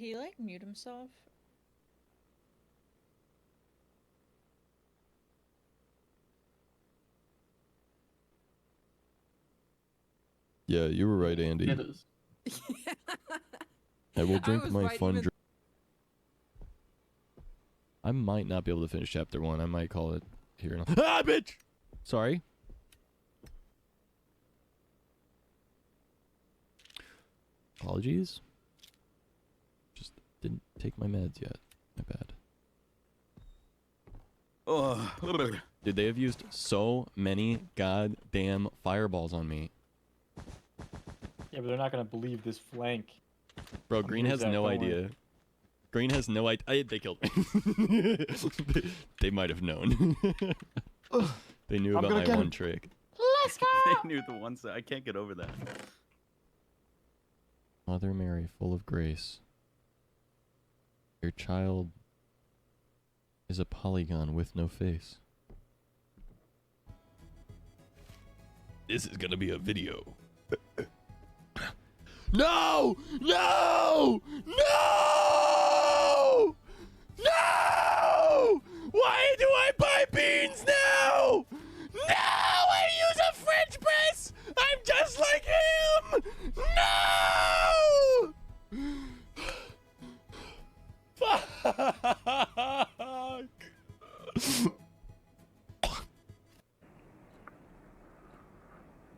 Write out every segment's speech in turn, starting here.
he like mute himself? Yeah, you were right, Andy. It is. I will drink my right, fun even- drink. I might not be able to finish chapter 1. I might call it here. Ah, bitch! Sorry. Apologies. Just didn't take my meds yet. My bad. Oh, Dude, they have used so many goddamn fireballs on me. Yeah, but they're not gonna believe this flank. Bro, Green has no idea. Green has no idea. They killed me. they might have known. They knew about my one trick. let's go. They knew the ones that I can't get over that. Mother Mary, full of grace. Your child is a polygon with no face. This is gonna be a video. No! No! No! No! Why do I buy beans now? No! I use a French press! I'm just like him! No! Fuck!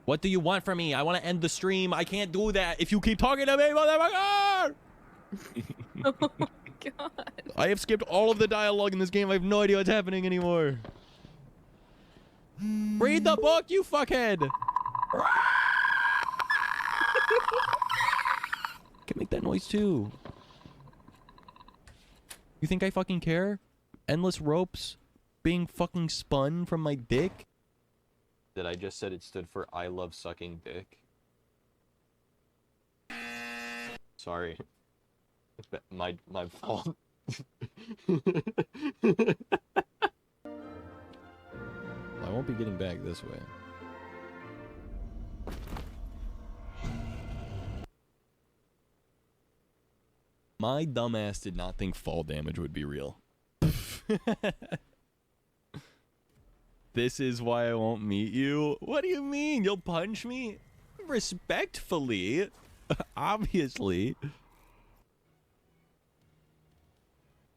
What do you want from me? I want to end the stream. I can't do that if you keep talking to me, motherfucker! Oh my god. I have skipped all of the dialogue in this game. I have no idea what's happening anymore. Read the book, you fuckhead! Can make that noise too. You think I fucking care? Endless ropes being fucking spun from my dick? That I just said it stood for I love sucking dick. Sorry. My fault. I won't be getting back this way. My dumbass did not think fall damage would be real. This is why I won't meet you? What do you mean? You'll punch me? Respectfully. Obviously.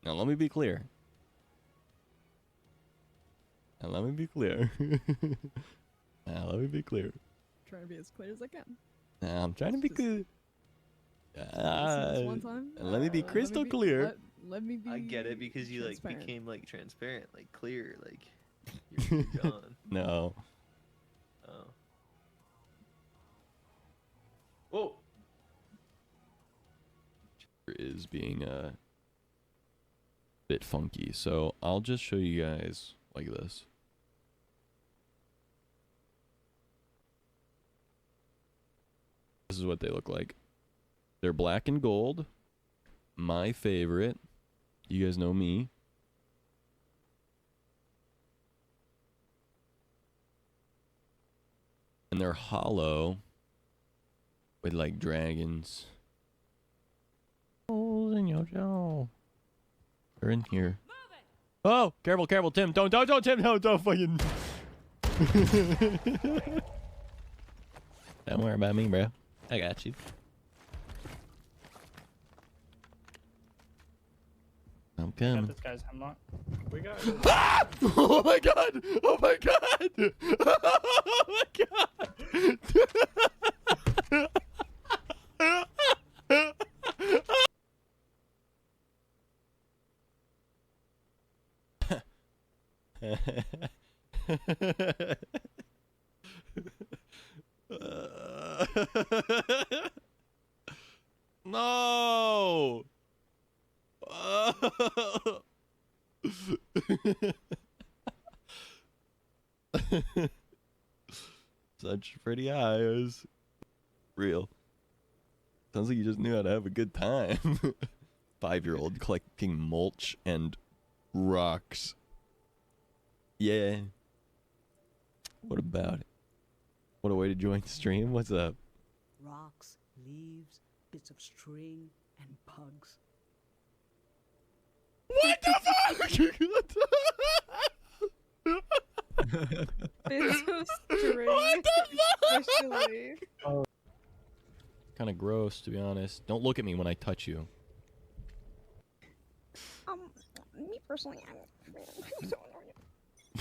Now let me be clear. Now let me be clear. Trying to be as clear as I can. Now, I'm trying to be clear. This one time. Let me be crystal clear. Let me be. I get it because you like transparent. became like transparent, like clear, like you're gone. No. Oh. Whoa. Is being a bit funky, so I'll just show you guys like this. This is what they look like. They're black and gold. My favorite. You guys know me. And they're hollow with like dragons. Holes in your jaw. They're in here. Oh, careful, careful, Tim. Don't, Tim. No, don't fucking. Don't worry about me, bro. I got you. I'm We got coming. this guy's hemlock. We got Ah! Oh my god! Oh my god! Oh my god! No! Such pretty eyes. Real. Sounds like you just knew how to have a good time. 5-year-old collecting mulch and rocks. Yeah. What about it? What a way to join the stream. What's up? Rocks, leaves, bits of string, and bugs. What the fuck? It's so strange. What the fuck? Especially. Kind of gross, to be honest. Don't look at me when I touch you. Me personally,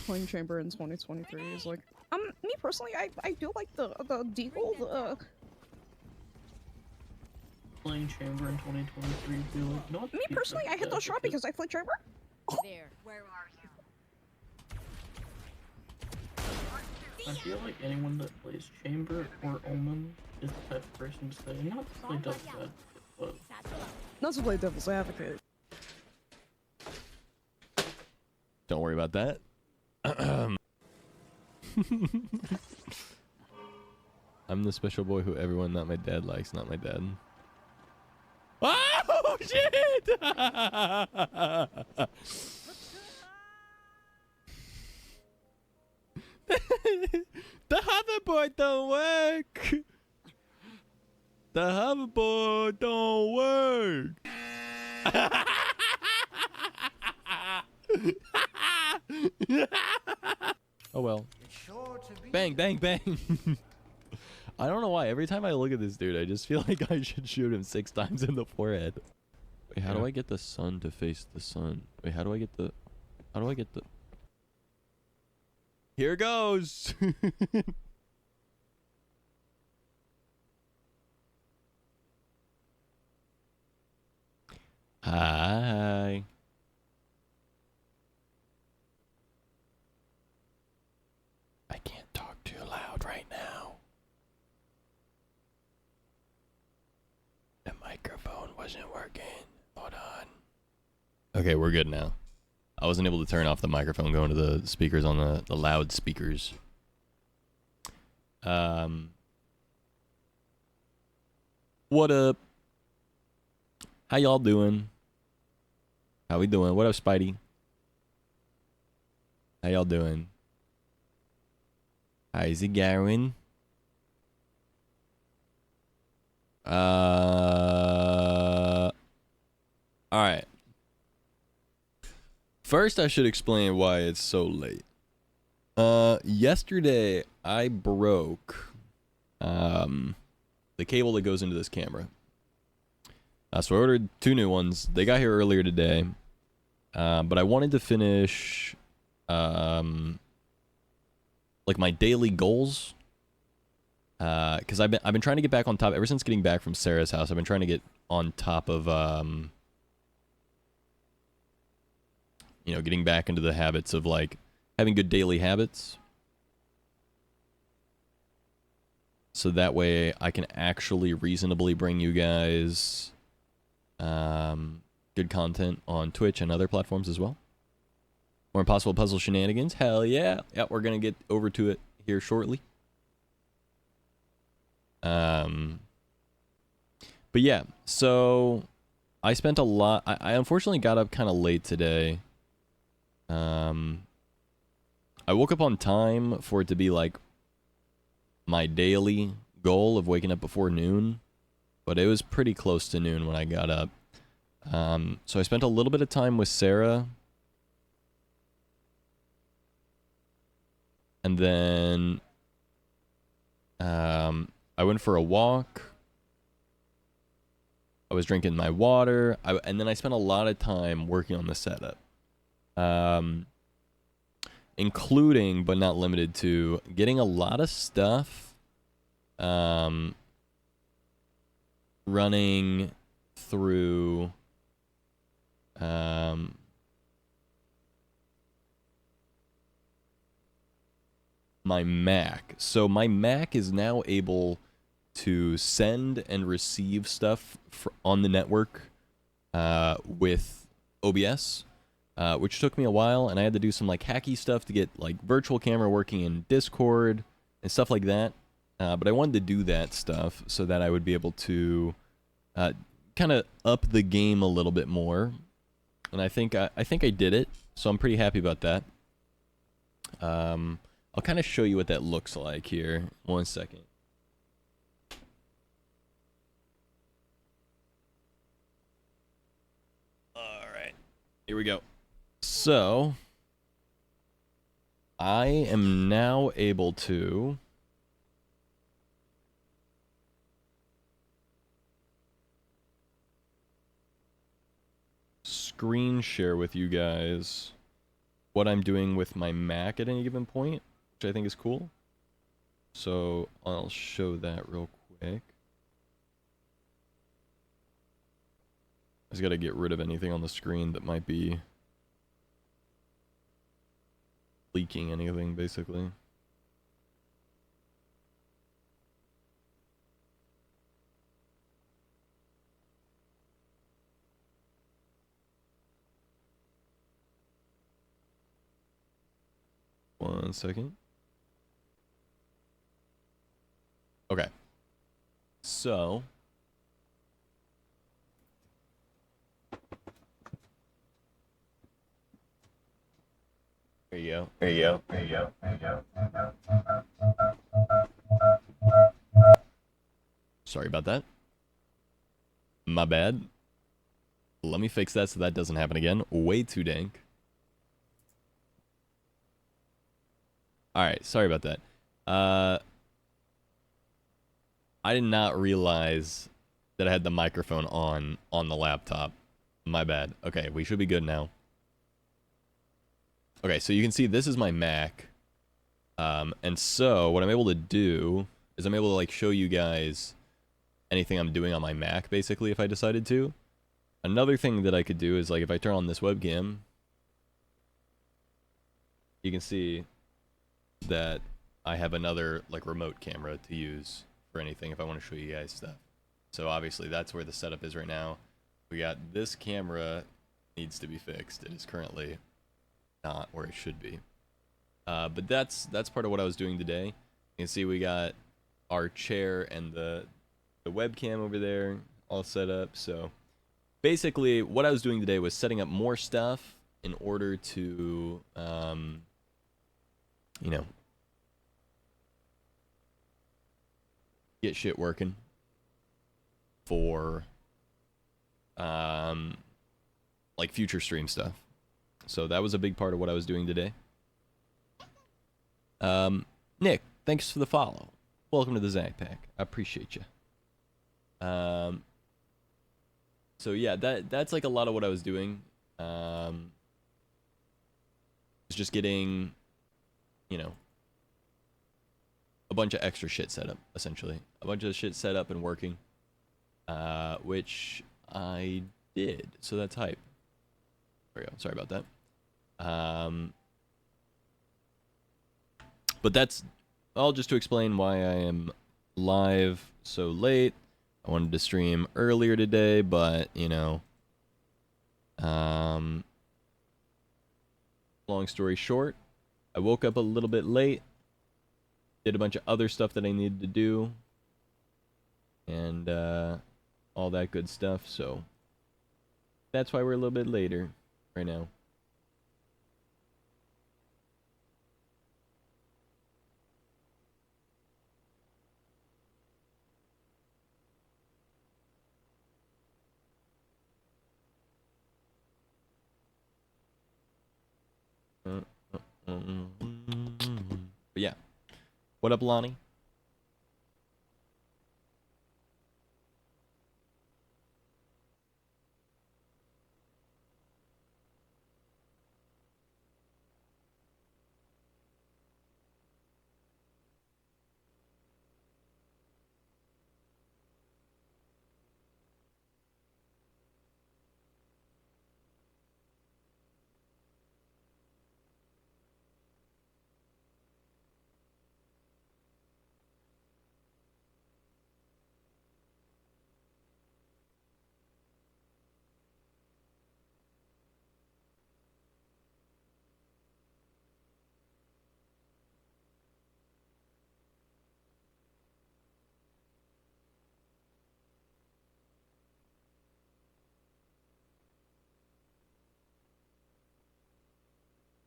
Playing Chamber in 2023 is like, me personally, I do like the deagle, Playing Chamber in 2023 feel like not. me personally, I hit the shot because I played Chamber. There. Where are you? I feel like anyone that plays Chamber or Omen is the type of person to say, not to play devil's advocate, but not to play devil's advocate. Don't worry about that. I'm the special boy who everyone not my dad likes, not my dad. Oh shit! The hoverboard don't work. The hoverboard don't work. Oh well. Bang, bang, bang. I don't know why. Every time I look at this dude, I just feel like I should shoot him 6 times in the forehead. Wait, how do I get the sun to face the sun? Wait, how do I get the... Here goes! Hi. I can't talk too loud right now. The microphone wasn't working. Hold on. Okay, we're good now. I wasn't able to turn off the microphone going to the speakers on the loudspeakers. What up? How y'all doing? How we doing? What up, Spidey? How y'all doing? How's it going? Alright. First, I should explain why it's so late. Yesterday, I broke the cable that goes into this camera. So I ordered 2 new ones. They got here earlier today. But I wanted to finish like my daily goals. Because I've been trying to get back on top ever since getting back from Sarah's house. I've been trying to get on top of you know, getting back into the habits of like having good daily habits. So that way I can actually reasonably bring you guys good content on Twitch and other platforms as well. More Impossible Puzzle Shenanigans. Hell yeah. Yep, we're going to get over to it here shortly. But yeah, so I spent a lot. I unfortunately got up kind of late today. I woke up on time for it to be like my daily goal of waking up before noon, but it was pretty close to noon when I got up. So I spent a little bit of time with Sarah, and then I went for a walk. I was drinking my water, and then I spent a lot of time working on the setup. Including, but not limited to, getting a lot of stuff running through my Mac. So my Mac is now able to send and receive stuff on the network with OBS. Which took me a while, and I had to do some like hacky stuff to get like virtual camera working in Discord and stuff like that. But I wanted to do that stuff so that I would be able to kind of up the game a little bit more. And I think I did it, so I'm pretty happy about that. I'll kind of show you what that looks like here. 1 second. Here we go. So, I am now able to screen share with you guys what I'm doing with my Mac at any given point, which I think is cool. So, I'll show that real quick. I just gotta get rid of anything on the screen that might be leaking anything, basically. One second. Okay. So, there you go. There you go. There you go. There you go. Sorry about that. My bad. Let me fix that so that doesn't happen again. Way too dank. Alright, sorry about that. I did not realize that I had the microphone on the laptop. My bad. Okay, we should be good now. Okay, so you can see this is my Mac. And so what I'm able to do is I'm able to like show you guys anything I'm doing on my Mac, basically, if I decided to. Another thing that I could do is like if I turn on this webcam, you can see that I have another like remote camera to use for anything if I want to show you guys stuff. So obviously that's where the setup is right now. We got this camera needs to be fixed. It is currently not where it should be. But that's part of what I was doing today. You can see we got our chair and the webcam over there all set up. So basically what I was doing today was setting up more stuff in order to you know, get shit working for like future stream stuff. So that was a big part of what I was doing today. Nick, thanks for the follow. Welcome to the Zach Pack. I appreciate you. So yeah, that's like a lot of what I was doing. It's just getting, you know, a bunch of extra shit set up, essentially. A bunch of shit set up and working, which I did. So that's hype. There we go. Sorry about that. But that's all just to explain why I am live so late. I wanted to stream earlier today, but, you know, long story short, I woke up a little bit late, did a bunch of other stuff that I needed to do, and all that good stuff, so that's why we're a little bit later right now. But yeah. What up, Lonnie?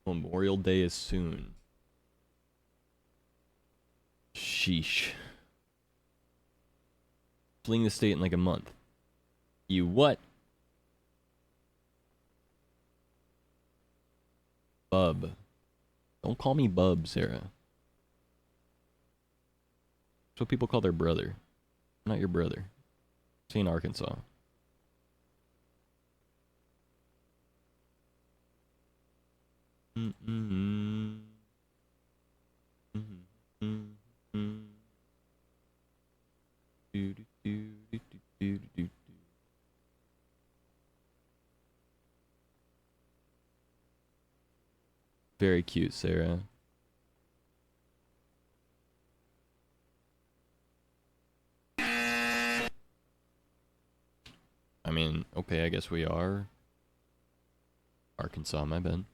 Memorial Day is soon. Sheesh. Fleeing the state in like a month. You what? Bub. Don't call me Bub, Sarah. That's what people call their brother. I'm not your brother. See in Arkansas. Very cute, Sarah. I mean, okay, I guess we are. Arkansas, my bad.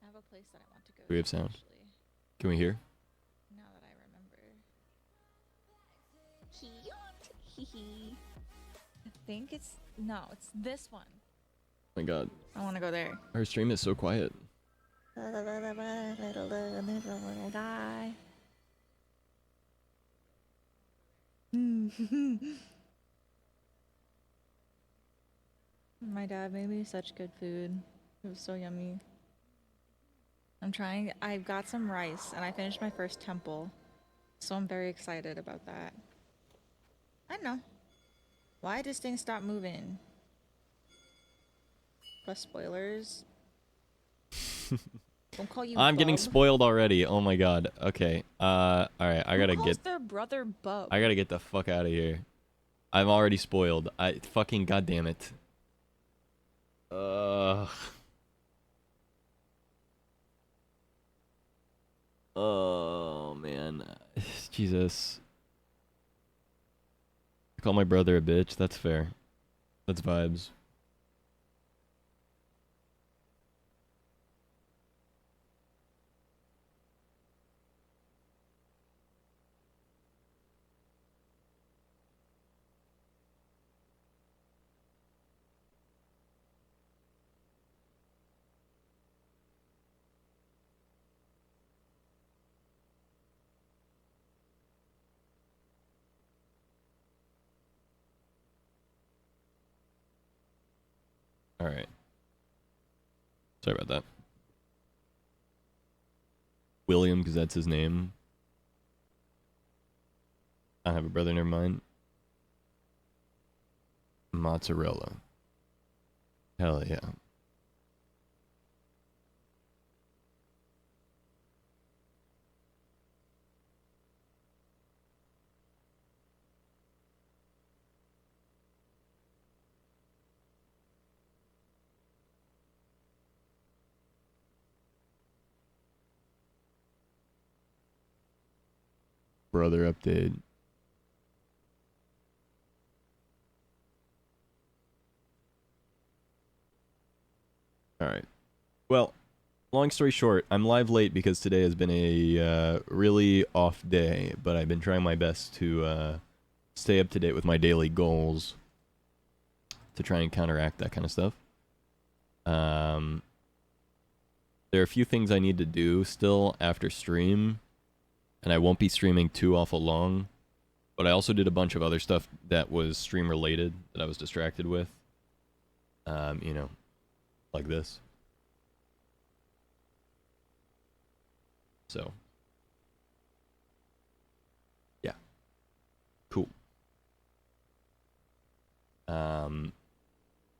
I have a place that I want to go. Do we have to, sound? actually, Can we hear? now that I remember. Hee. I think it's it's this one. Oh my god, I want to go there. our stream is so quiet. Die. My dad made me such good food. It was so yummy. I got some rice and I finished my first temple. So I'm very excited about that. I know. Why did this thing stop moving? Plus spoilers. Don't call you I'm getting Bub. spoiled already. Oh my god. Okay. All right. I gotta Who calls get. their brother Bub. I gotta get the fuck out of here. I'm already spoiled. I fucking goddamn it. Oh man. Jesus. Call my brother a bitch. That's fair. That's vibes. All right. Sorry about that. William, because that's his name. I have a brother, never mind. Mozzarella. Hell yeah. Brother update. Alright. Well, long story short, I'm live late because today has been a really off day, but I've been trying my best to stay up to date with my daily goals to try and counteract that kind of stuff. There are a few things I need to do still after stream, and I won't be streaming too awful long, but I also did a bunch of other stuff that was stream related that I was distracted with. You know, like this. So, yeah. Cool.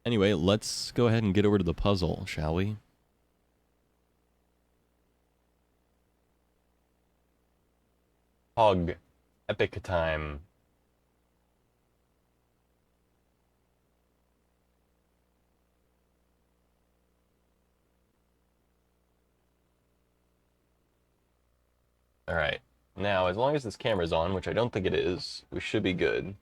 Anyway, let's go ahead and get over to the puzzle, shall we? Hog. Epic time. Alright. Now, as long as this camera's on, which I don't think it is, we should be good.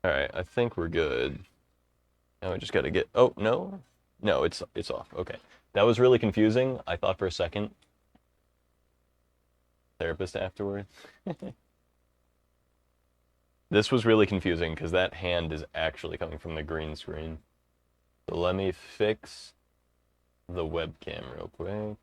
Alright, I think we're good. Now I just gotta get... Oh, no? No, it's off. Okay. That was really confusing. I thought for a second. Therapist afterwards. This was really confusing because that hand is actually coming from the green screen. So let me fix the webcam real quick.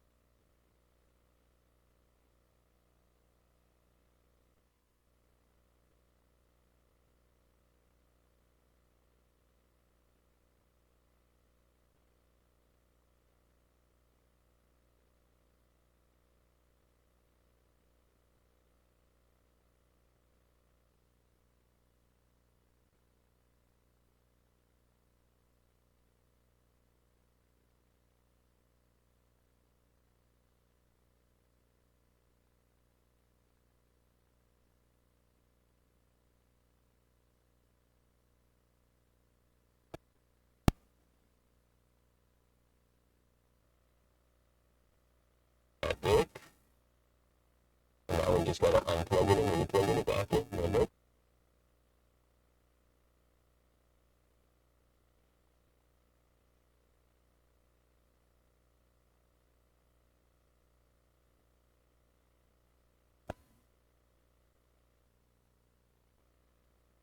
Now we just gotta unplug it and replug it back in.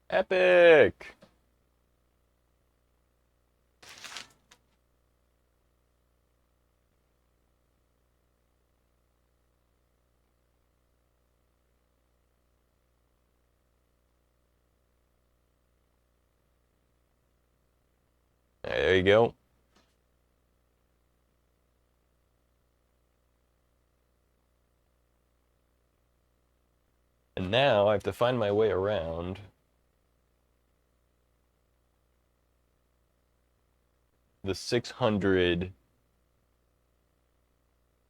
Epic! There you go. And now I have to find my way around the 600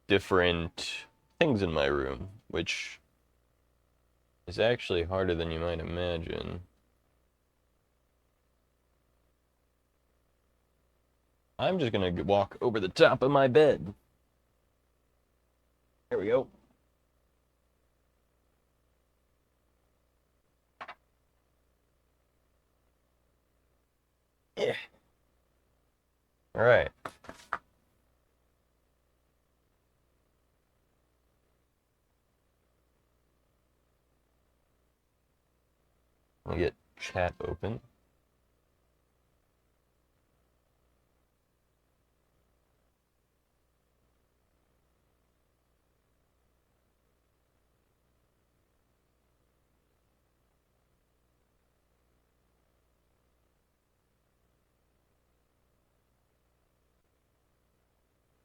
different things in my room, which is actually harder than you might imagine. I'm just gonna walk over the top of my bed. There we go. Yeah. All right. Let me get chat open.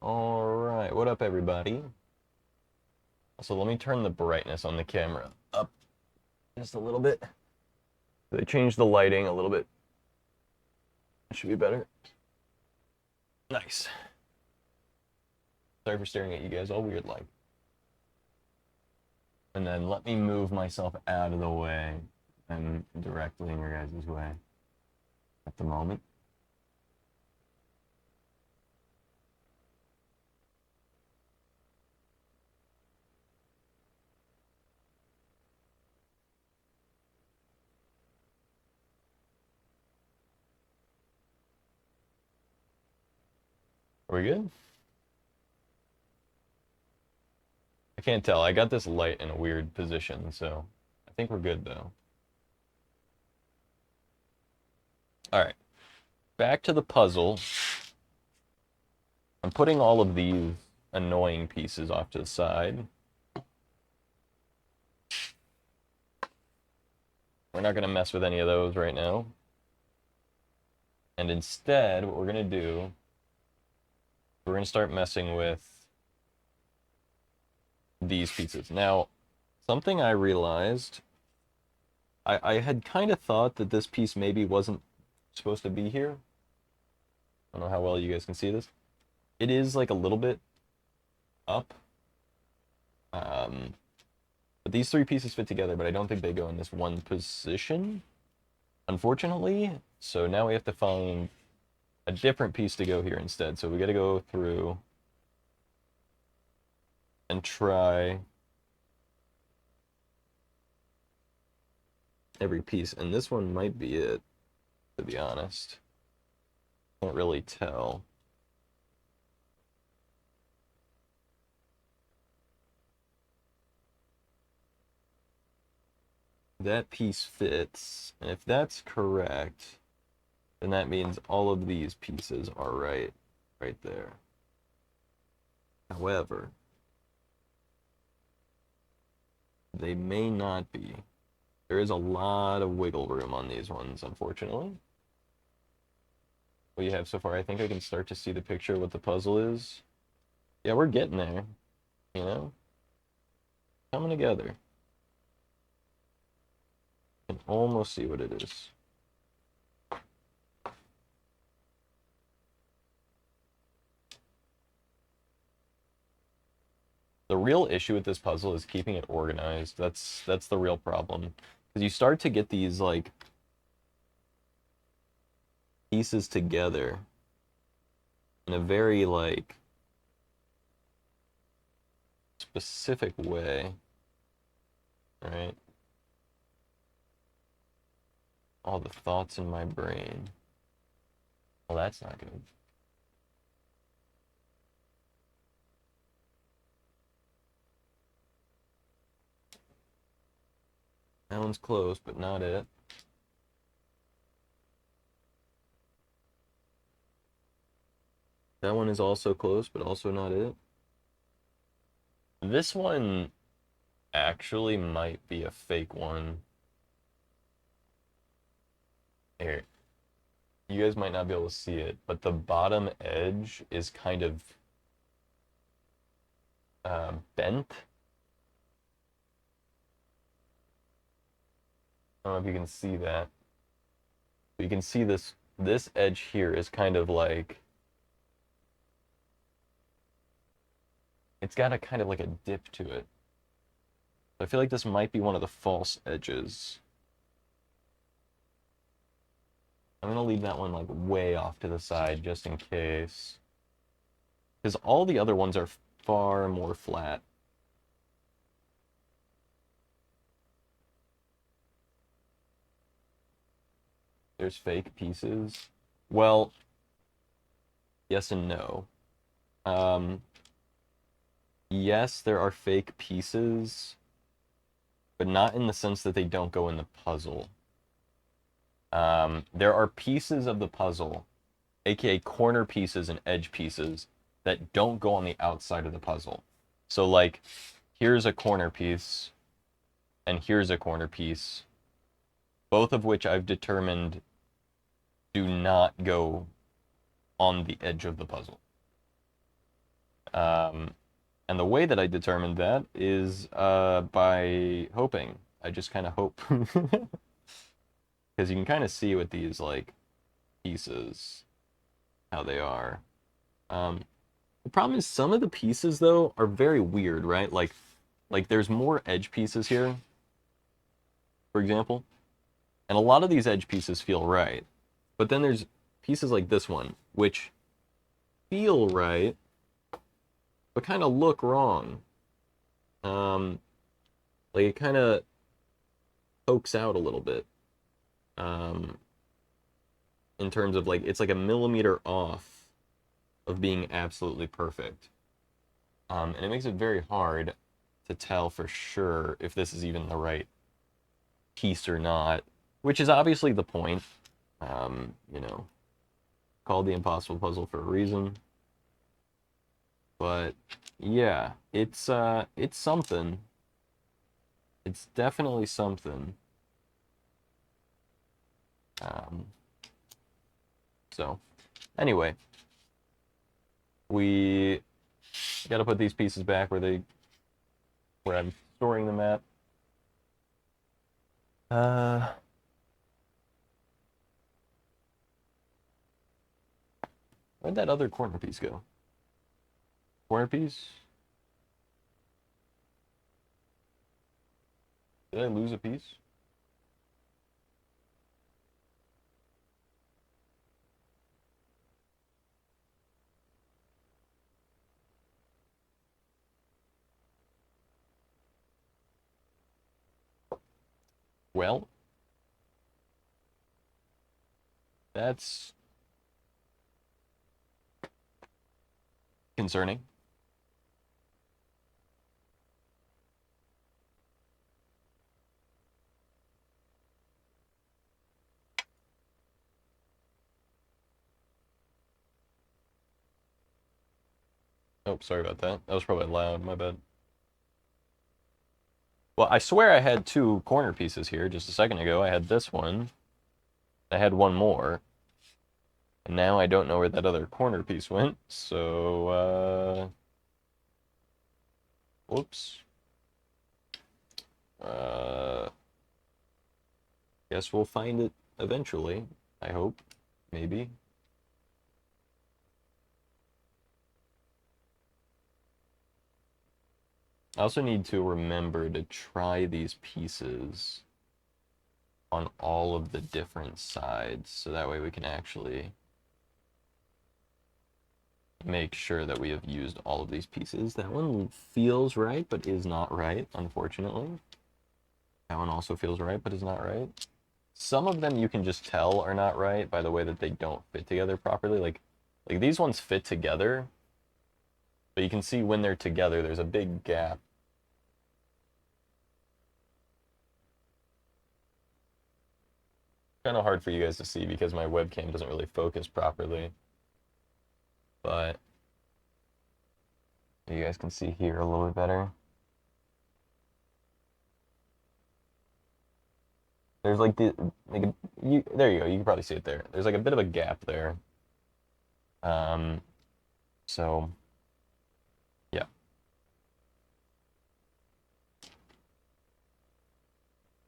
All right, what up, everybody? Also, let me turn the brightness on the camera up just a little bit. They changed the lighting a little bit. It should be better. Nice. Sorry for staring at you guys all weird like. And then let me move myself out of the way. I'm directly in your guys' way at the moment. Are we good? I can't tell. I got this light in a weird position, so I think we're good though. All right, back to the puzzle. I'm putting all of these annoying pieces off to the side. We're not going to mess with any of those right now. And instead, what we're going to do, we're going to start messing with these pieces. Now, something I realized, I had kind of thought that this piece maybe wasn't supposed to be here. I don't know how well you guys can see this. It is like a little bit up. But these three pieces fit together, but I don't think they go in this one position, unfortunately. So now we have to find a different piece to go here instead. So we got to go through and try every piece. And this one might be it. to be honest. Can't really tell. That piece fits, and if that's correct, then that means all of these pieces are right there. However, they may not be. There is a lot of wiggle room on these ones, unfortunately. What you have so far, I think I can start to see the picture of what the puzzle is. Yeah, we're getting there, you know? Coming together. I can almost see what it is. The real issue with this puzzle is keeping it organized. That's the real problem. Because you start to get these, like, pieces together in a very, like, specific way, right? All the thoughts in my brain. Well, that's not good. That one's close, but not it. That one is also close, but also not it. This one actually might be a fake one. Here. You guys might not be able to see it, but the bottom edge is kind of bent. I don't know if you can see that. But you can see this edge here is kind of like, it's got a kind of like a dip to it. I feel like this might be one of the false edges. I'm gonna leave that one like way off to the side just in case. Because all the other ones are far more flat. There's fake pieces. Well, yes and no. Yes, there are fake pieces, but not in the sense that they don't go in the puzzle. There are pieces of the puzzle, aka corner pieces and edge pieces, that don't go on the outside of the puzzle. So, like, here's a corner piece, and here's a corner piece, both of which I've determined do not go on the edge of the puzzle. And the way that I determined that is by hoping. I just kind of hope. Because you can kind of see with these, like, pieces how they are. The problem is some of the pieces, though, are very weird, right? Like there's more edge pieces here, for example. And a lot of these edge pieces feel right. But then there's pieces like this one, which feel right, but kind of look wrong. Like it kind of pokes out a little bit. In terms of like, it's like a millimeter off of being absolutely perfect. And it makes it very hard to tell for sure if this is even the right piece or not, which is obviously the point. You know, called the impossible puzzle for a reason. But yeah, it's something. It's definitely something. So anyway, we gotta put these pieces back where I'm storing them at. Where'd that other corner piece go? Corner piece? Did I lose a piece? Well, That's concerning. Oh, sorry about that. That was probably loud, my bad. Well, I swear I had 2 corner pieces here just a second ago. I had this one. I had one more. And now I don't know where that other corner piece went, so, whoops. Guess we'll find it eventually, I hope. Maybe. I also need to remember to try these pieces on all of the different sides, so that way we can actually make sure that we have used all of these pieces. That one feels right, but is not right, unfortunately. That one also feels right, but is not right. Some of them you can just tell are not right by the way that they don't fit together properly. Like these ones fit together, but you can see when they're together, there's a big gap. Kind of hard for you guys to see because my webcam doesn't really focus properly. But you guys can see here a little bit better. There's like there you go. You can probably see it there. There's like a bit of a gap there. So yeah.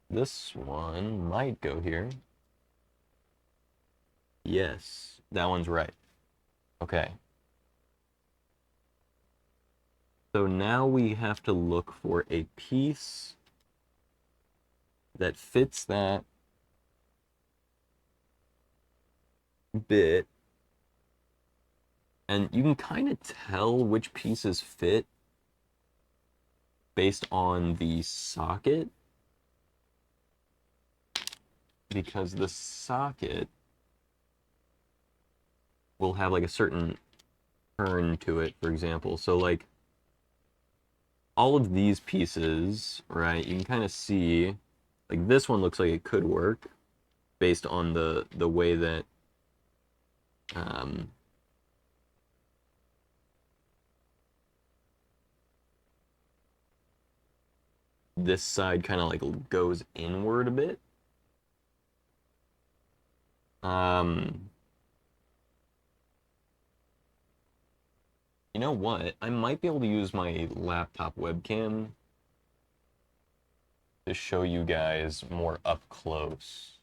This one might go here. Yes, that one's right. Okay. So now we have to look for a piece that fits that bit. And you can kind of tell which pieces fit based on the socket. Because the socket will have like a certain turn to it, for example. So like all of these pieces, right, you can kind of see like this one looks like it could work based on the way that this side kind of like goes inward a bit. You know what? I might be able to use my laptop webcam to show you guys more up close.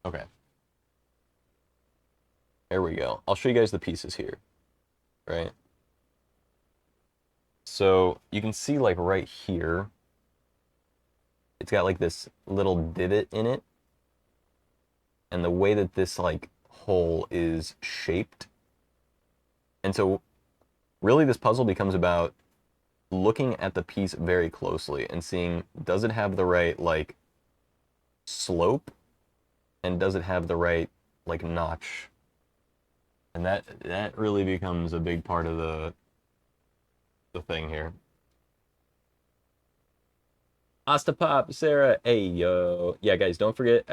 Okay. There we go. I'll show you guys the pieces here, right? So you can see like right here, it's got like this little divot in it. And the way that this like hole is shaped. And so really this puzzle becomes about looking at the piece very closely and seeing, does it have the right like slope and does it have the right like notch? And that really becomes a big part of the thing here. Astapop, Sarah, hey yo. Yeah guys, don't forget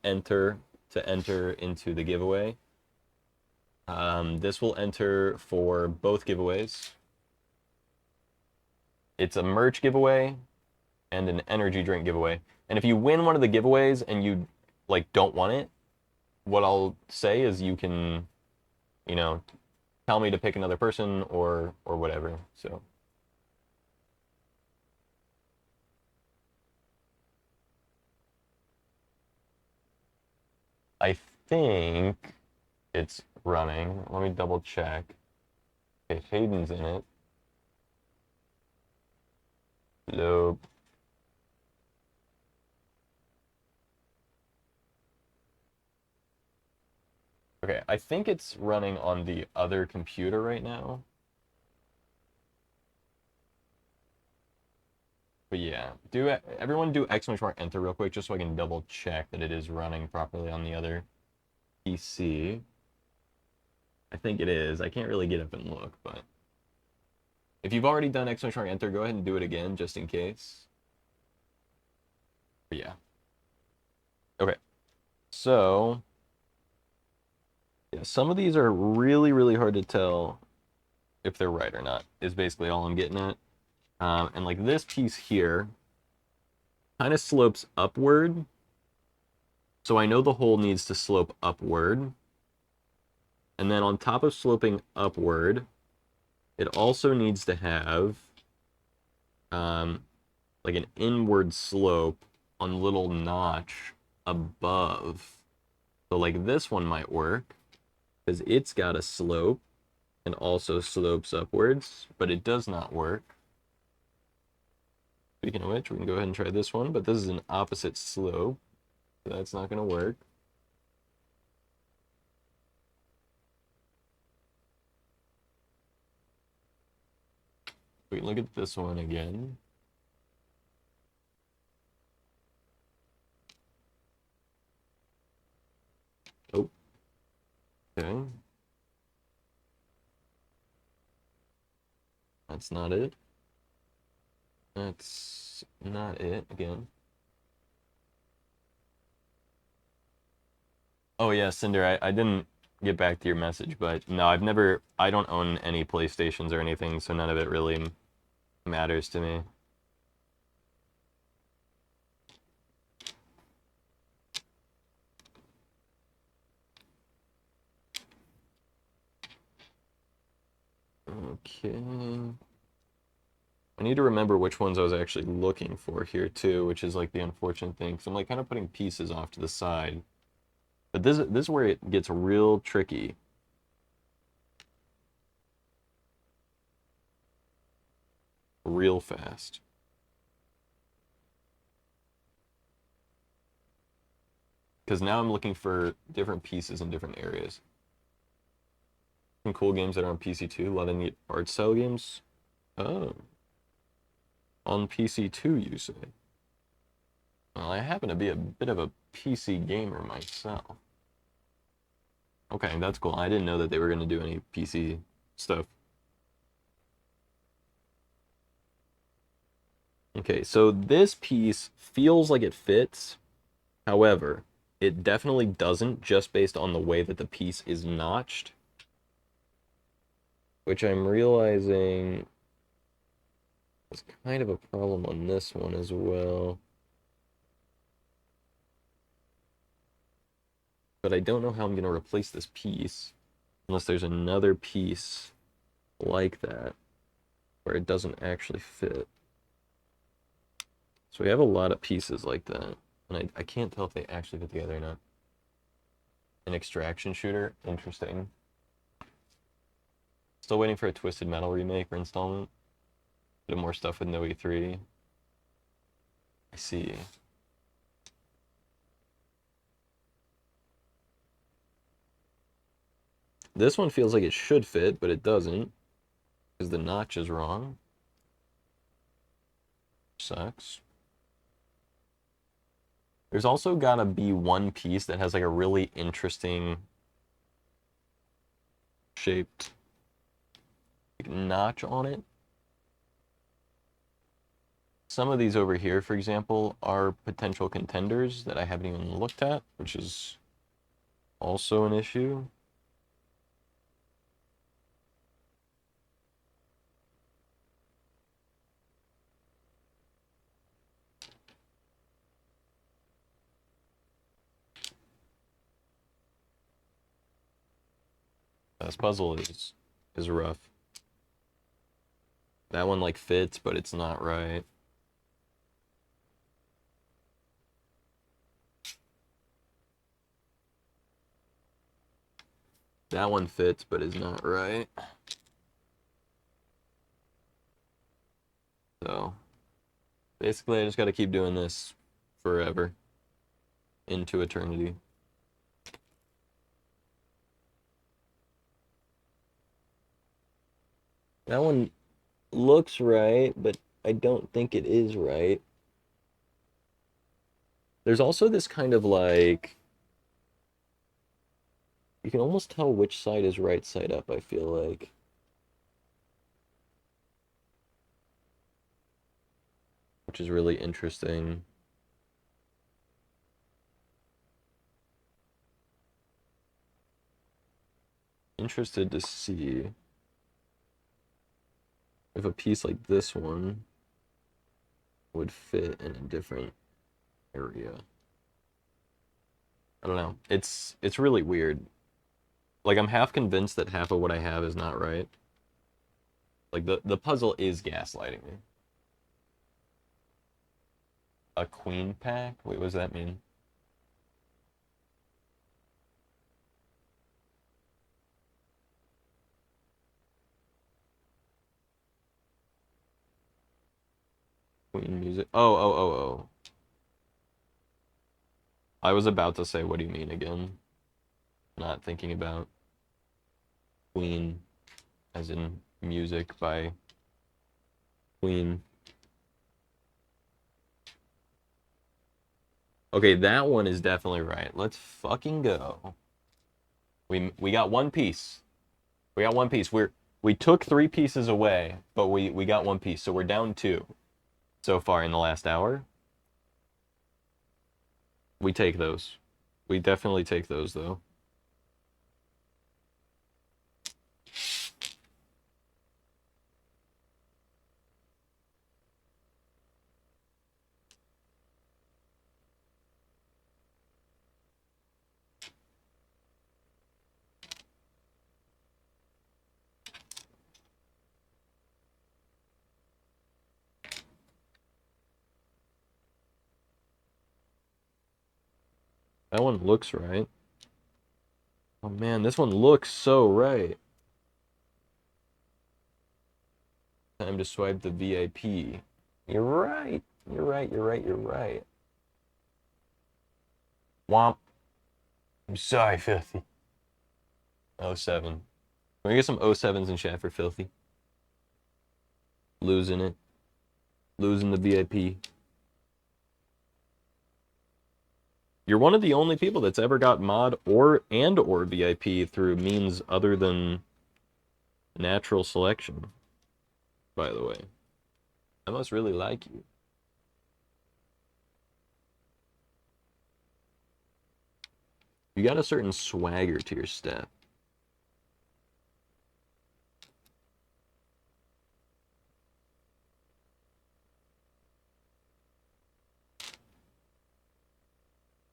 !enter to enter into the giveaway. This will enter for both giveaways. It's a merch giveaway and an energy drink giveaway. And if you win one of the giveaways and you like don't want it, what I'll say is you can, you know, tell me to pick another person or whatever. So I think it's running. Let me double check. Okay, Hayden's in it. Hello. Okay, I think it's running on the other computer right now. But yeah, everyone do !enter real quick just so I can double check that it is running properly on the other PC. I think it is. I can't really get up and look, but if you've already done !enter, go ahead and do it again just in case. But yeah. Okay. So yeah, some of these are really, really hard to tell if they're right or not, is basically all I'm getting at. And like this piece here kind of slopes upward. So I know the hole needs to slope upward. And then on top of sloping upward, it also needs to have like an inward slope on a little notch above. So like this one might work because it's got a slope and also slopes upwards, but it does not work. Speaking of which, we can go ahead and try this one, but this is an opposite slope, so that's not going to work. We can look at this one again. Oh. Okay. That's not it. That's not it again. Oh yeah, Cinder, I didn't get back to your message, but no, I don't own any PlayStations or anything, so none of it really matters to me. Okay. I need to remember which ones I was actually looking for here too, which is like the unfortunate thing, because I'm like kind of putting pieces off to the side. But this is where it gets real tricky. Real fast. Because now I'm looking for different pieces in different areas. Some cool games that are on PC too. A lot of neat art style games. Oh. On PC too, you say? Well, I happen to be a bit of a PC gamer myself. Okay, that's cool. I didn't know that they were going to do any PC stuff. Okay, so this piece feels like it fits. However, it definitely doesn't just based on the way that the piece is notched. Which I'm realizing is kind of a problem on this one as well. But I don't know how I'm going to replace this piece unless there's another piece like that where it doesn't actually fit. So we have a lot of pieces like that, and I can't tell if they actually fit together or not. An extraction shooter? Interesting. Still waiting for a Twisted Metal remake or installment. Bit more stuff with no E3. I see. This one feels like it should fit, but it doesn't. Because the notch is wrong. Sucks. There's also gotta be one piece that has like a really interesting shaped notch on it. Some of these over here, for example, are potential contenders that I haven't even looked at, which is also an issue. This puzzle is rough. That one like fits, but it's not right. That one fits, but is not right. So, basically, I just got to keep doing this forever. Into eternity. That one looks right, but I don't think it is right. There's also this kind of like, you can almost tell which side is right side up, I feel like. Which is really interesting. Interested to see if a piece like this one would fit in a different area. I don't know. It's really weird. Like, I'm half convinced that half of what I have is not right. Like, the puzzle is gaslighting me. A queen pack? Wait, what does that mean? Queen music. Oh. I was about to say, what do you mean again? Not thinking about Queen as in music by Queen. Okay, that one is definitely right. Let's fucking go. We got one piece. We got one piece. We took 3 pieces away, but we got one piece, so we're down 2 so far in the last hour. We take those. We definitely take those, though. That one looks right. Oh man, this one looks so right. Time to swipe the VIP. You're right. You're right. You're right. Womp. I'm sorry, Filthy. 07. Can we get some 07s in chat for Filthy? Losing it. Losing the VIP. You're one of the only people that's ever got mod or VIP through means other than natural selection, by the way. I must really like you. You got a certain swagger to your step.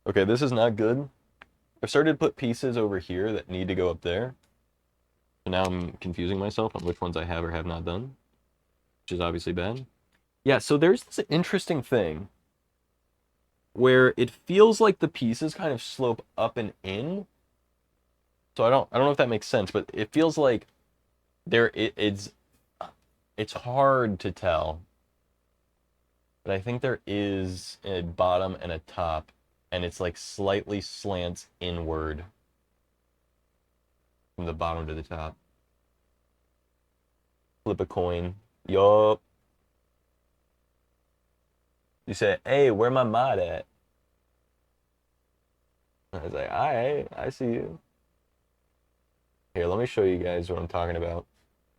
Okay, this is not good. I've started to put pieces over here that need to go up there. So now I'm confusing myself on which ones I have or have not done, which is obviously bad. Yeah, so there's this interesting thing where it feels like the pieces kind of slope up and in. So I don't know if that makes sense, but it feels like it's hard to tell. But I think there is a bottom and a top, and it's like slightly slants inward from the bottom to the top. Flip a coin. Yup. You say, hey, where my mod at? I was like, alright, I see you. Here, let me show you guys what I'm talking about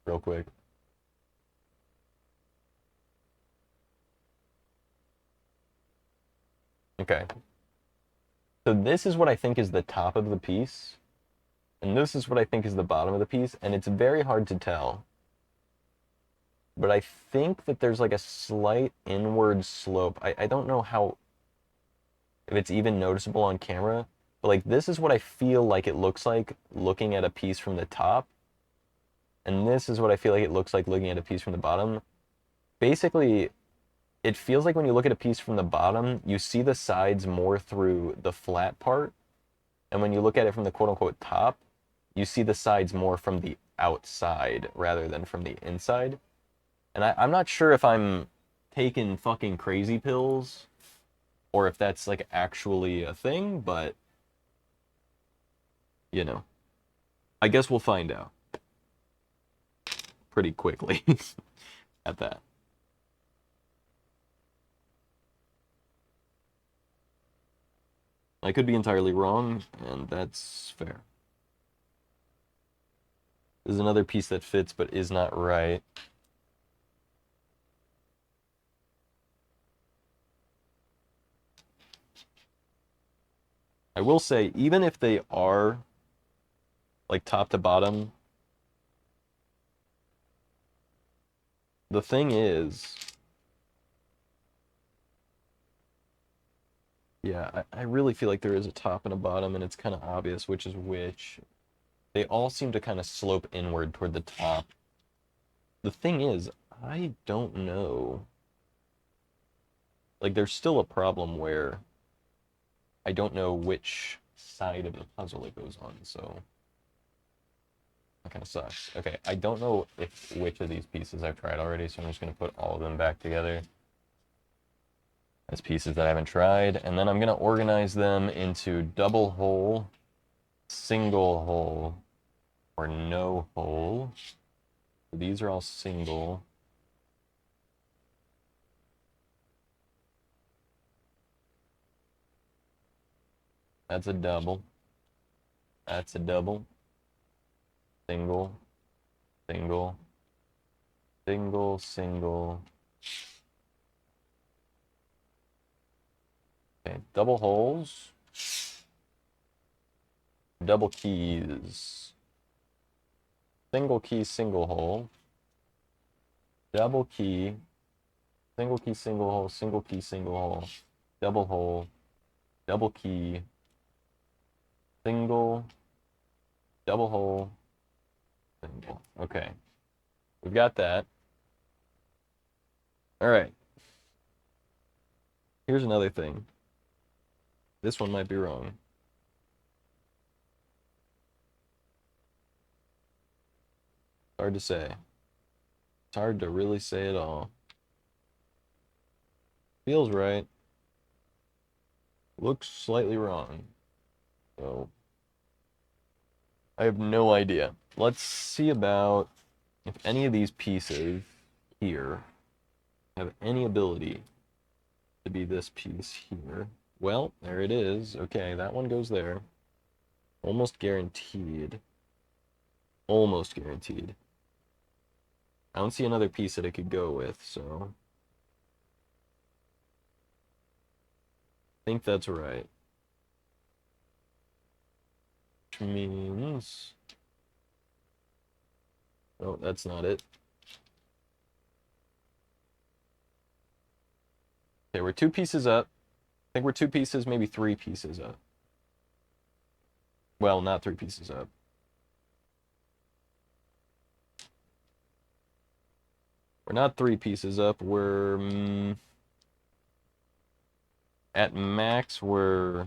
real quick. Okay. So this is what I think is the top of the piece. And this is what I think is the bottom of the piece. And it's very hard to tell. But I think that there's like a slight inward slope. I don't know how, if it's even noticeable on camera. But like this is what I feel like it looks like looking at a piece from the top. And this is what I feel like it looks like looking at a piece from the bottom. Basically, it feels like when you look at a piece from the bottom, you see the sides more through the flat part. And when you look at it from the quote-unquote top, you see the sides more from the outside rather than from the inside. And I'm not sure if I'm taking fucking crazy pills or if that's like actually a thing, but you know, I guess we'll find out pretty quickly at that. I could be entirely wrong, and that's fair. There's another piece that fits but is not right. I will say, even if they are like top to bottom, the thing is, yeah, I really feel like there is a top and a bottom, and it's kind of obvious which is which. They all seem to kind of slope inward toward the top. The thing is, I don't know. Like, there's still a problem where I don't know which side of the puzzle it goes on, so that kind of sucks. Okay, I don't know which of these pieces I've tried already, so I'm just going to put all of them back together as pieces that I haven't tried, and then I'm going to organize them into double hole, single hole, or no hole. So these are all single. That's a double. That's a double. Single, single, single, single. Okay, double holes. Double keys. Single key, single hole. Double key. Single key, single hole, single key, single hole. Double hole. Double key. Single. Double hole. Single. Okay. We've got that. All right. Here's another thing. This one might be wrong. Hard to say. It's hard to really say it all. Feels right. Looks slightly wrong. So, I have no idea. Let's see about if any of these pieces here have any ability to be this piece here. Well, there it is. Okay, that one goes there. Almost guaranteed. Almost guaranteed. I don't see another piece that it could go with, so I think that's right. Which means... Oh, that's not it. Okay, we're 2 pieces up. I think we're 2 pieces, maybe 3 pieces up. Well, not 3 pieces up. We're not 3 pieces up. We're... at max, we're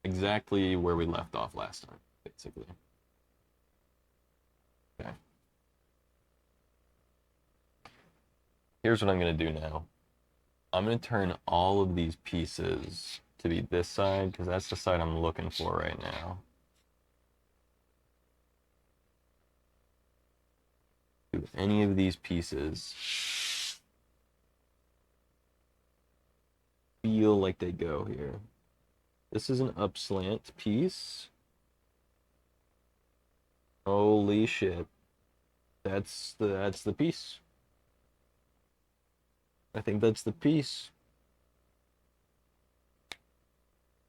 exactly where we left off last time, basically. Okay. Here's what I'm going to do now. I'm going to turn all of these pieces to be this side, because that's the side I'm looking for right now. Do any of these pieces feel like they go here? This is an upslant piece. Holy shit. That's the piece. I think that's the piece.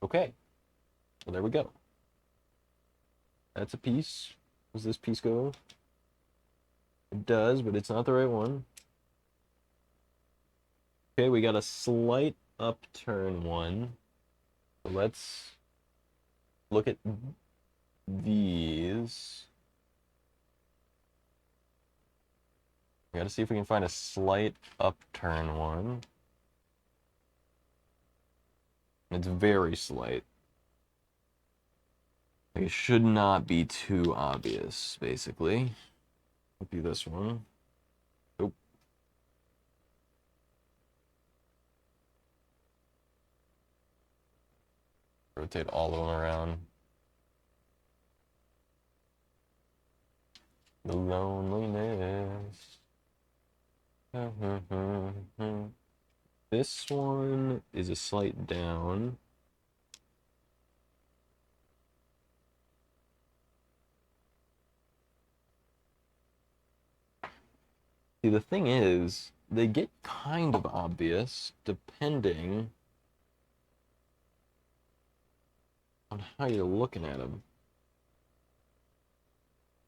Okay. Well, there we go. That's a piece. Does this piece go? It does, but it's not the right one. Okay, we got a slight upturn one. So let's look at these. We gotta see if we can find a slight upturn one. It's very slight. Like, it should not be too obvious, basically. Would be this one. Nope. Rotate all of them around. The loneliness. This one is a slight down. See, the thing is, they get kind of obvious depending on how you're looking at them.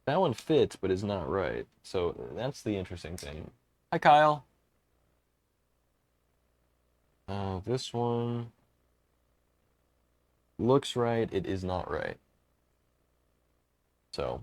That one fits, but is not right. So that's the interesting thing. Hi, Kyle. This one looks right. It is not right. So.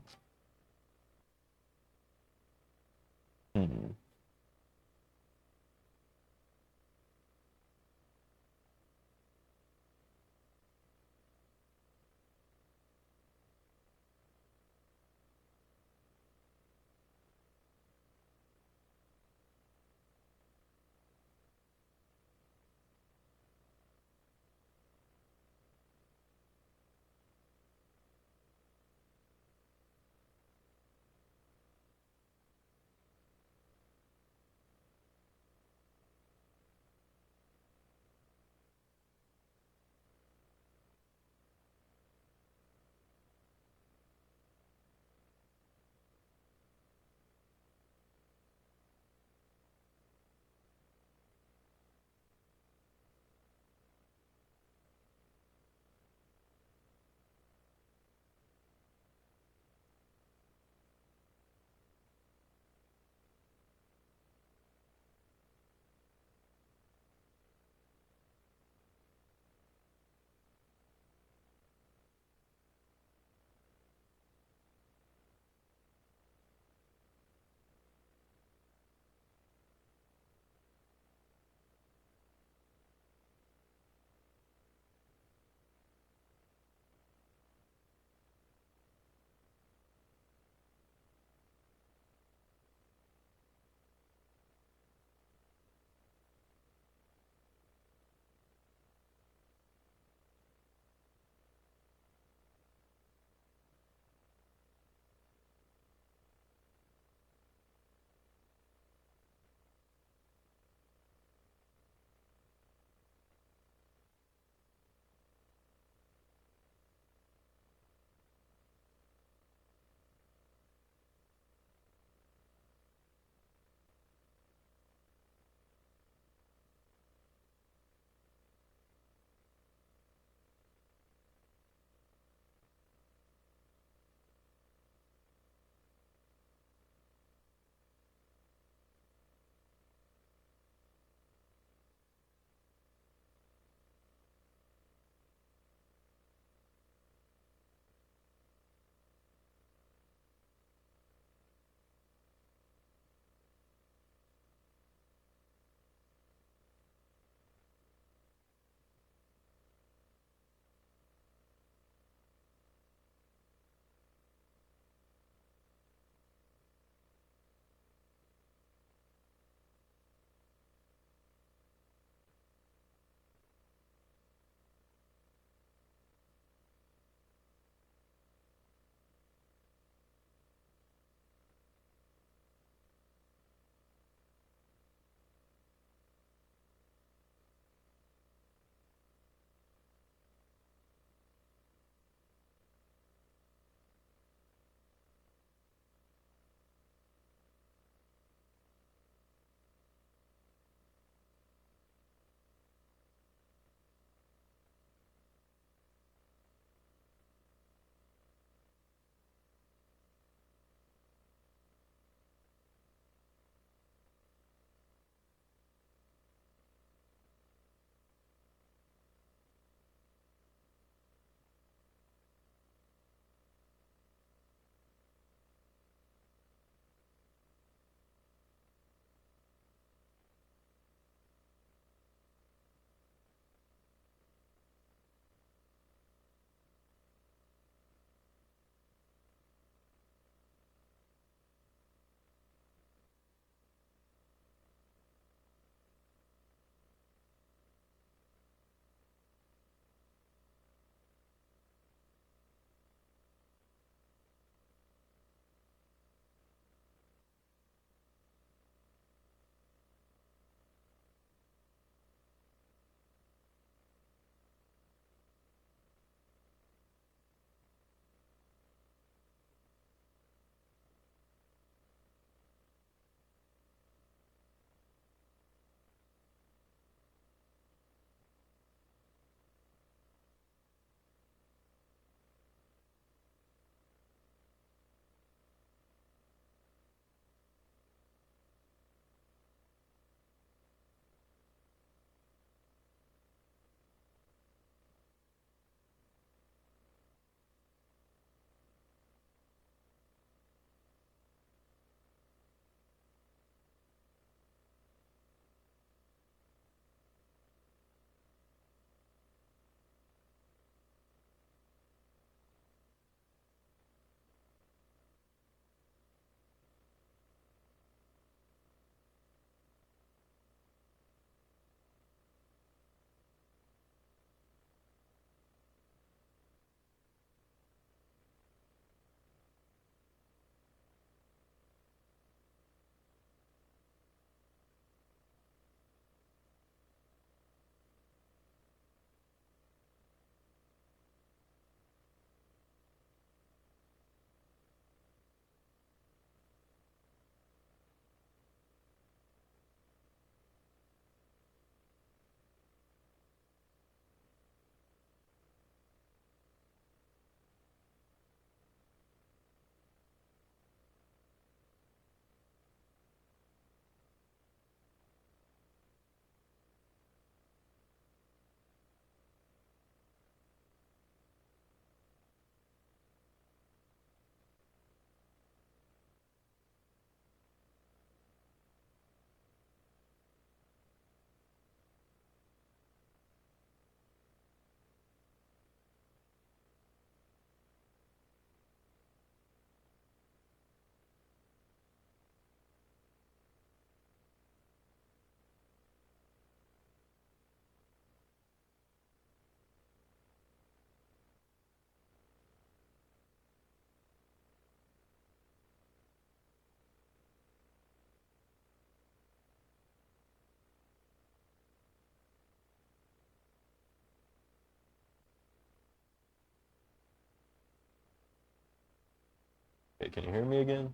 Okay, can you hear me again?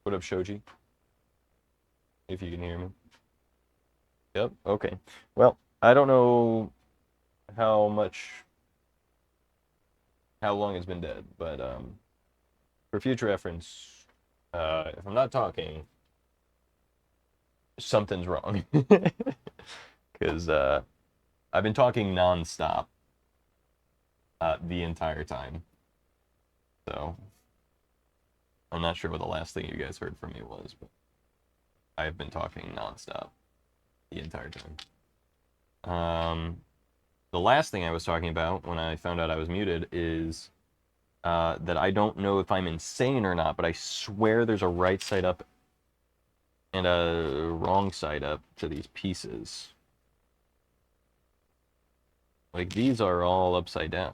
What up, Shoji? If you can hear me. Yep, okay. Well, I don't know how long it's been dead, but for future reference, if I'm not talking, something's wrong. Because I've been talking nonstop the entire time. So I'm not sure what the last thing you guys heard from me was, but I've been talking nonstop the entire time. The last thing I was talking about when I found out I was muted is that I don't know if I'm insane or not, but I swear there's a right side up and a wrong side up to these pieces. Like, these are all upside down.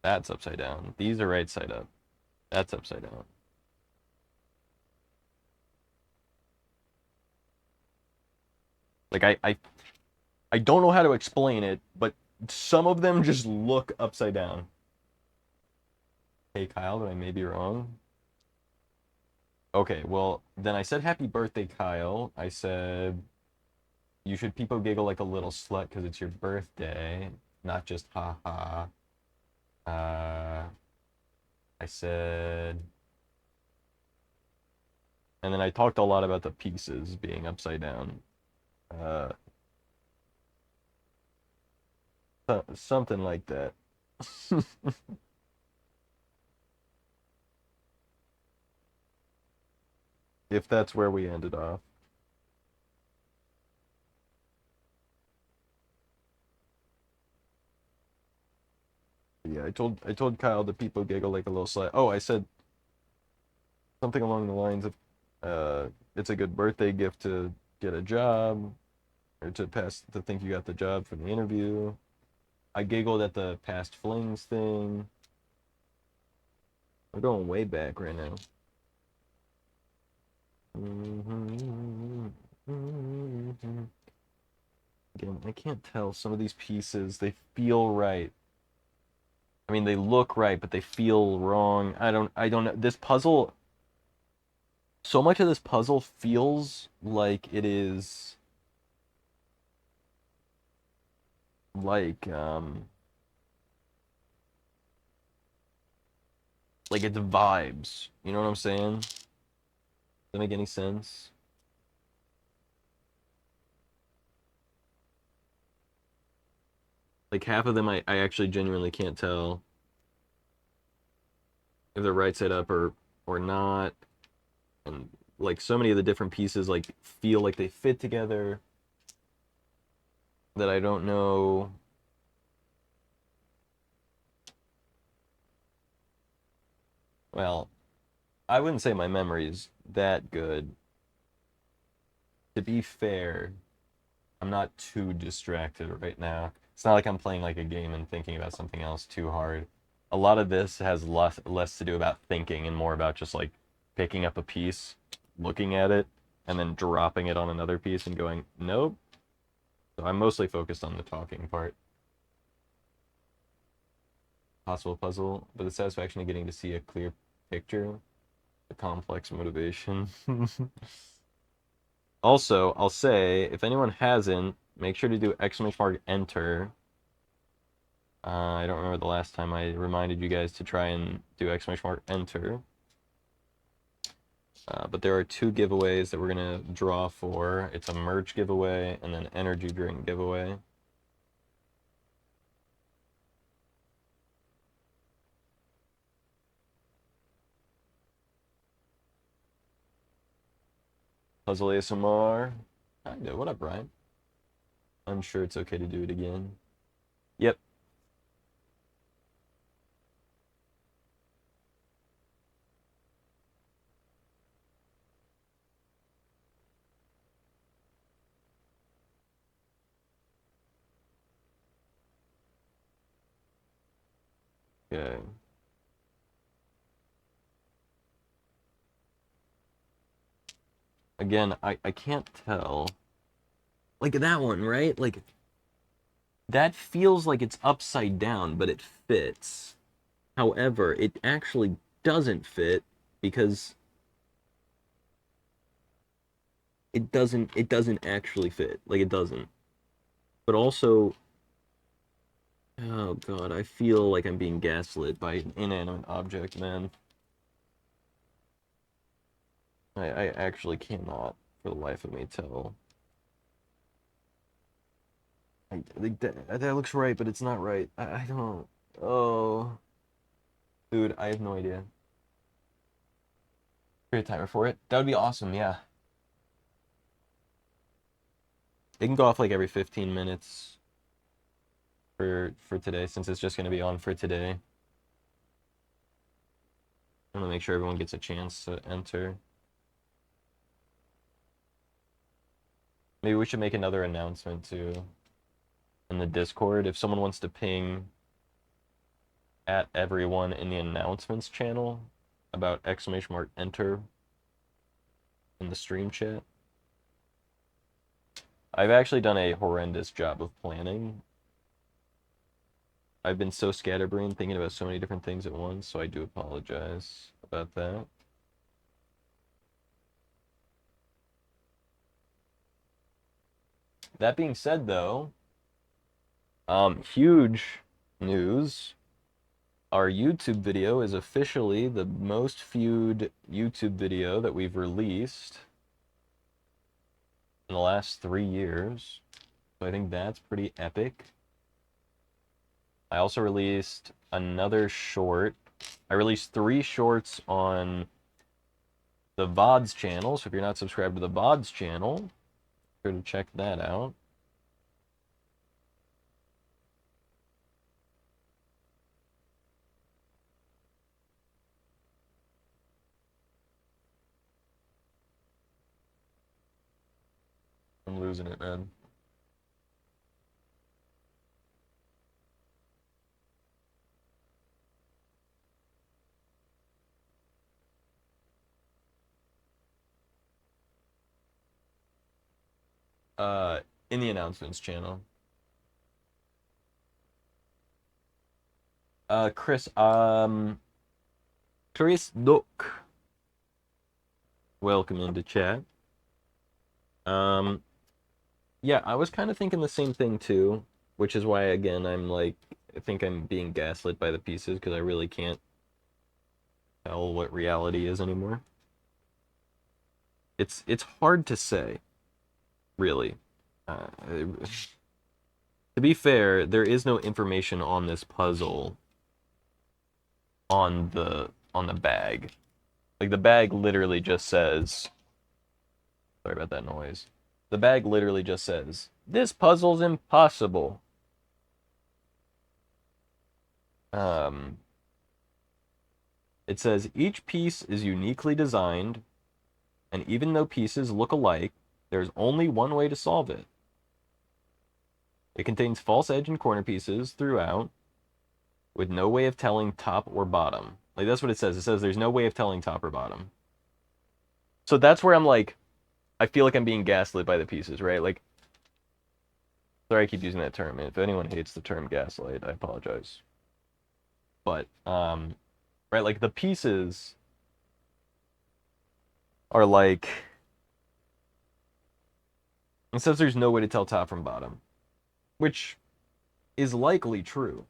That's upside down. These are right side up. That's upside down. Like, I don't know how to explain it, but some of them just look upside down. Hey, Kyle, but I may be wrong. Okay, well, then I said happy birthday, Kyle. I said you should peepo giggle like a little slut because it's your birthday, not just haha. I said... And then I talked a lot about the pieces being upside down. Something like that. If that's where we ended off. Yeah, I told Kyle the people giggle like a little slut. Oh, I said something along the lines of it's a good birthday gift to get a job or to think you got the job from the interview. I giggled at the past flings thing. We're going way back right now. Again, I can't tell. Some of these pieces, they feel right. I mean, they look right, but they feel wrong. I don't know. This puzzle, so much of this puzzle feels like it is like it's vibes. You know what I'm saying? Does that make any sense? Like half of them I actually genuinely can't tell if they're right side up or not. And like so many of the different pieces like feel like they fit together that I don't know. Well, I wouldn't say my memory is that good. To be fair, I'm not too distracted right now. It's not like I'm playing like a game and thinking about something else too hard. A lot of this has less to do about thinking and more about just like picking up a piece, looking at it, and then dropping it on another piece and going, nope. So I'm mostly focused on the talking part. Possible puzzle, but the satisfaction of getting to see a clear picture, the complex motivation. Also, I'll say, if anyone hasn't, make sure to do !enter. I don't remember the last time I reminded you guys to try and do !enter. But there are 2 giveaways that we're going to draw for. It's a merch giveaway and then energy drink giveaway. Puzzle ASMR. Kinda. What up, Brian? I'm sure it's okay to do it again. Yep. Okay. Again, I can't tell. Like that one, right? Like that feels like it's upside down, but it fits. However, it actually doesn't fit because it doesn't actually fit. Like, it doesn't. But also, oh god, I feel like I'm being gaslit by an inanimate object, man. I actually cannot, for the life of me, tell. I think that looks right, but it's not right. I don't. Oh. Dude, I have no idea. Create a timer for it. That would be awesome, yeah. It can go off like every 15 minutes for today, since it's just going to be on for today. I want to make sure everyone gets a chance to enter. Maybe we should make another announcement too in the Discord. If someone wants to ping at everyone in the announcements channel about !enter in the stream chat. I've actually done a horrendous job of planning. I've been so scatterbrained thinking about so many different things at once, so I do apologize about that. That being said, though, huge news. Our YouTube video is officially the most viewed YouTube video that we've released in the last 3 years. So I think that's pretty epic. I also released another short. I released 3 shorts on the VODs channel. So if you're not subscribed to the VODs channel, be sure to check that out. I'm losing it, man. In the announcements channel. Chris Duck. Welcome into chat. Yeah, I was kind of thinking the same thing too, which is why, again, I'm like, I think I'm being gaslit by the pieces, because I really can't tell what reality is anymore. It's hard to say, really. To be fair, there is no information on this puzzle on the bag. Like, the bag literally just says, sorry about that noise. The bag literally just says, "This puzzle's impossible." It says, "Each piece is uniquely designed, and even though pieces look alike, there's only one way to solve it. It contains false edge and corner pieces throughout, with no way of telling top or bottom." Like, that's what it says. It says there's no way of telling top or bottom. So that's where I'm like, I feel like I'm being gaslit by the pieces, right? Like, sorry I keep using that term. If anyone hates the term gaslight, I apologize. But, right, like, the pieces are like, it says there's no way to tell top from bottom, which is likely true.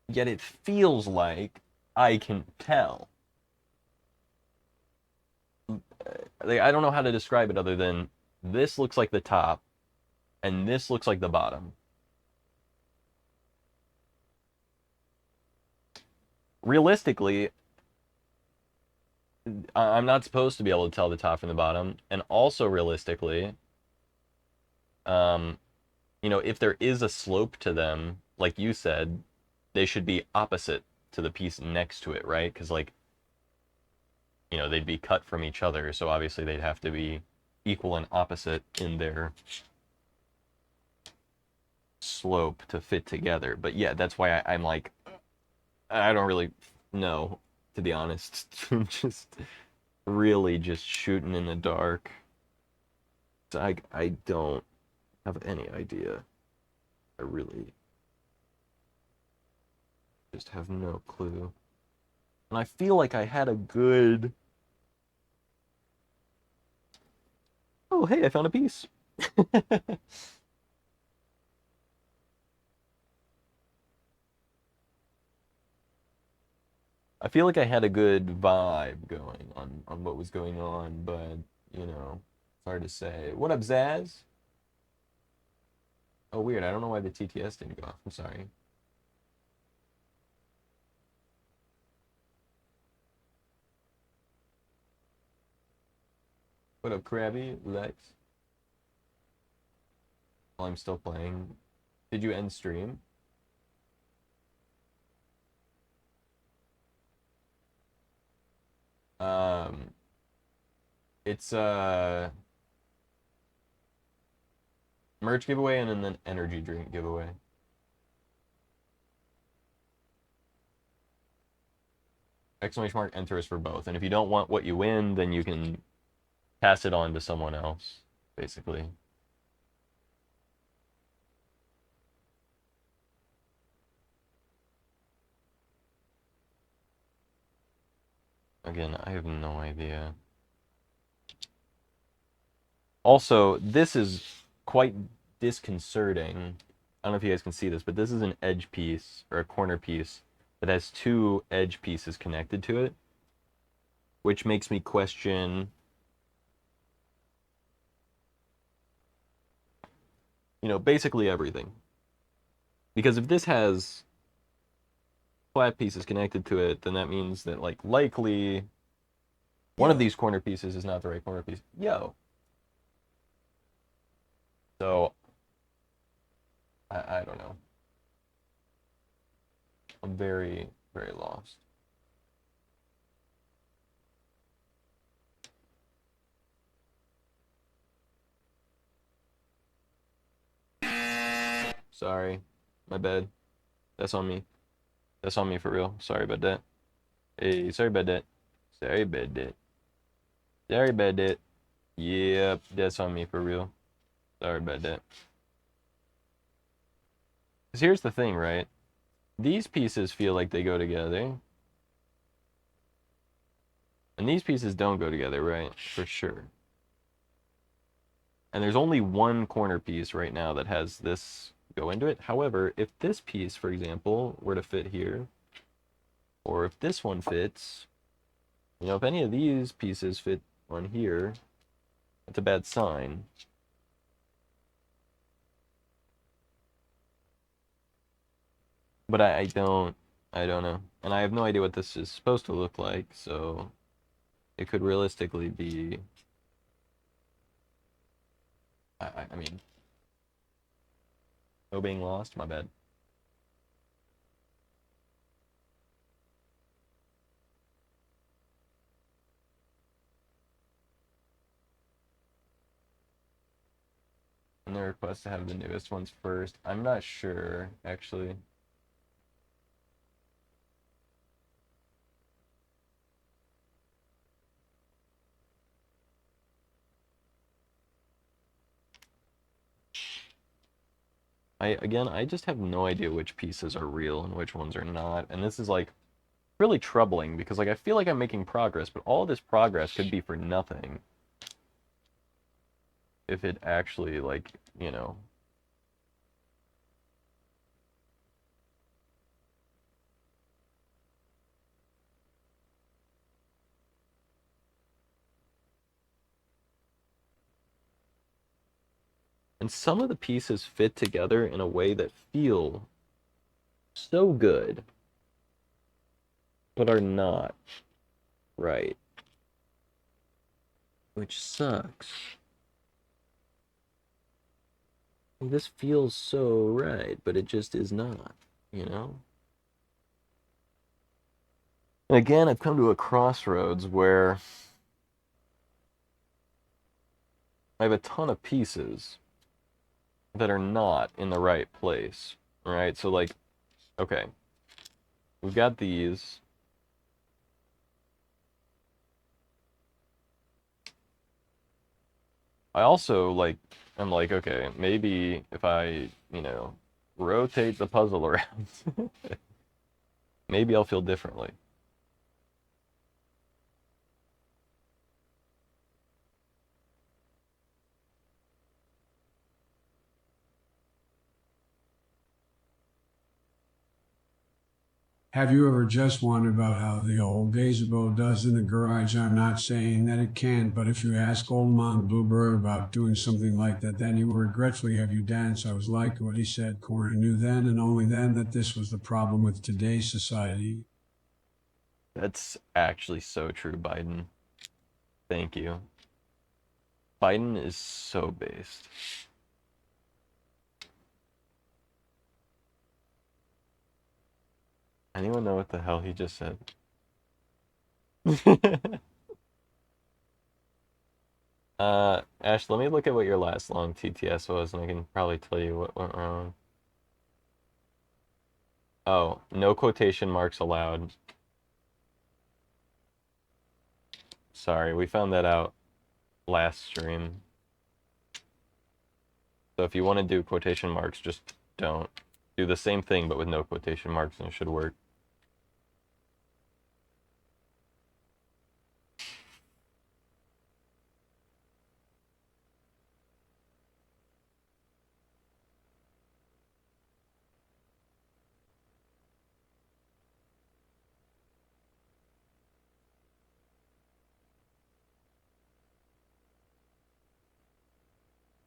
Yet it feels like I can tell. Like, I don't know how to describe it other than this looks like the top and this looks like the bottom. Realistically, I'm not supposed to be able to tell the top from the bottom. And also realistically, if there is a slope to them, like you said, they should be opposite to the piece next to it, right? Because, like, they'd be cut from each other, so obviously they'd have to be equal and opposite in their slope to fit together. But yeah, that's why I'm like, I don't really know, to be honest. I'm just really just shooting in the dark. So I don't have any idea. I really just have no clue. And I feel like I had a good... Oh, hey, I found a piece. I feel like I had a good vibe going on what was going on, but, you know, it's hard to say. What up, Zaz? Oh, weird. I don't know why the TTS didn't go off. I'm sorry. What up, Krabby? Lex? While I'm still playing. Did you end stream? It's merch giveaway and then an energy drink giveaway. Exclamation mark enter is for both. And if you don't want what you win, then you can pass it on to someone else, basically. Again, I have no idea. Also, this is quite disconcerting. I don't know if you guys can see this, but this is an edge piece, or a corner piece, that has two edge pieces connected to it, which makes me question, you know, basically everything. Because if this has flat pieces connected to it, then that means that, like, likely one of these corner pieces is not the right corner piece. Yo. So, I don't know. I'm very, very lost. Sorry. My bad. That's on me. That's on me for real. Sorry about that. Hey, sorry about that. Sorry about that. Sorry about that. Yep, that's on me for real. Sorry about that. Because here's the thing, right? These pieces feel like they go together. And these pieces don't go together, right? For sure. And there's only one corner piece right now that has this go into it. However, if this piece, for example, were to fit here, or if this one fits, you know, if any of these pieces fit on here, that's a bad sign. But I don't know. And I have no idea what this is supposed to look like, so it could realistically be, I mean, no being lost, my bad. And the request to have the newest ones first. I'm not sure, actually. I just have no idea which pieces are real and which ones are not. And this is, like, really troubling because, like, I feel like I'm making progress, but all this progress could be for nothing if it actually, like, you know. And some of the pieces fit together in a way that feel so good, but are not right. Which sucks. This feels so right, but it just is not, you know? And again, I've come to a crossroads where I have a ton of pieces that are not in the right place, right? So, like, okay, we've got these. I also, like, I'm like, okay, maybe if I, rotate the puzzle around, maybe I'll feel differently. Have you ever just wondered about how the old gazebo does in the garage? I'm not saying that it can't, but if you ask old Mom Bluebird about doing something like that, then he will regretfully have you dance. I was like what he said. Corey knew then and only then that this was the problem with today's society. That's actually so true, Biden. Thank you. Biden is so based. Anyone know what the hell he just said? Ash, let me look at what your last long TTS was, and I can probably tell you what went wrong. Oh, no quotation marks allowed. Sorry, we found that out last stream. So if you want to do quotation marks, just don't. Do the same thing, but with no quotation marks, and it should work.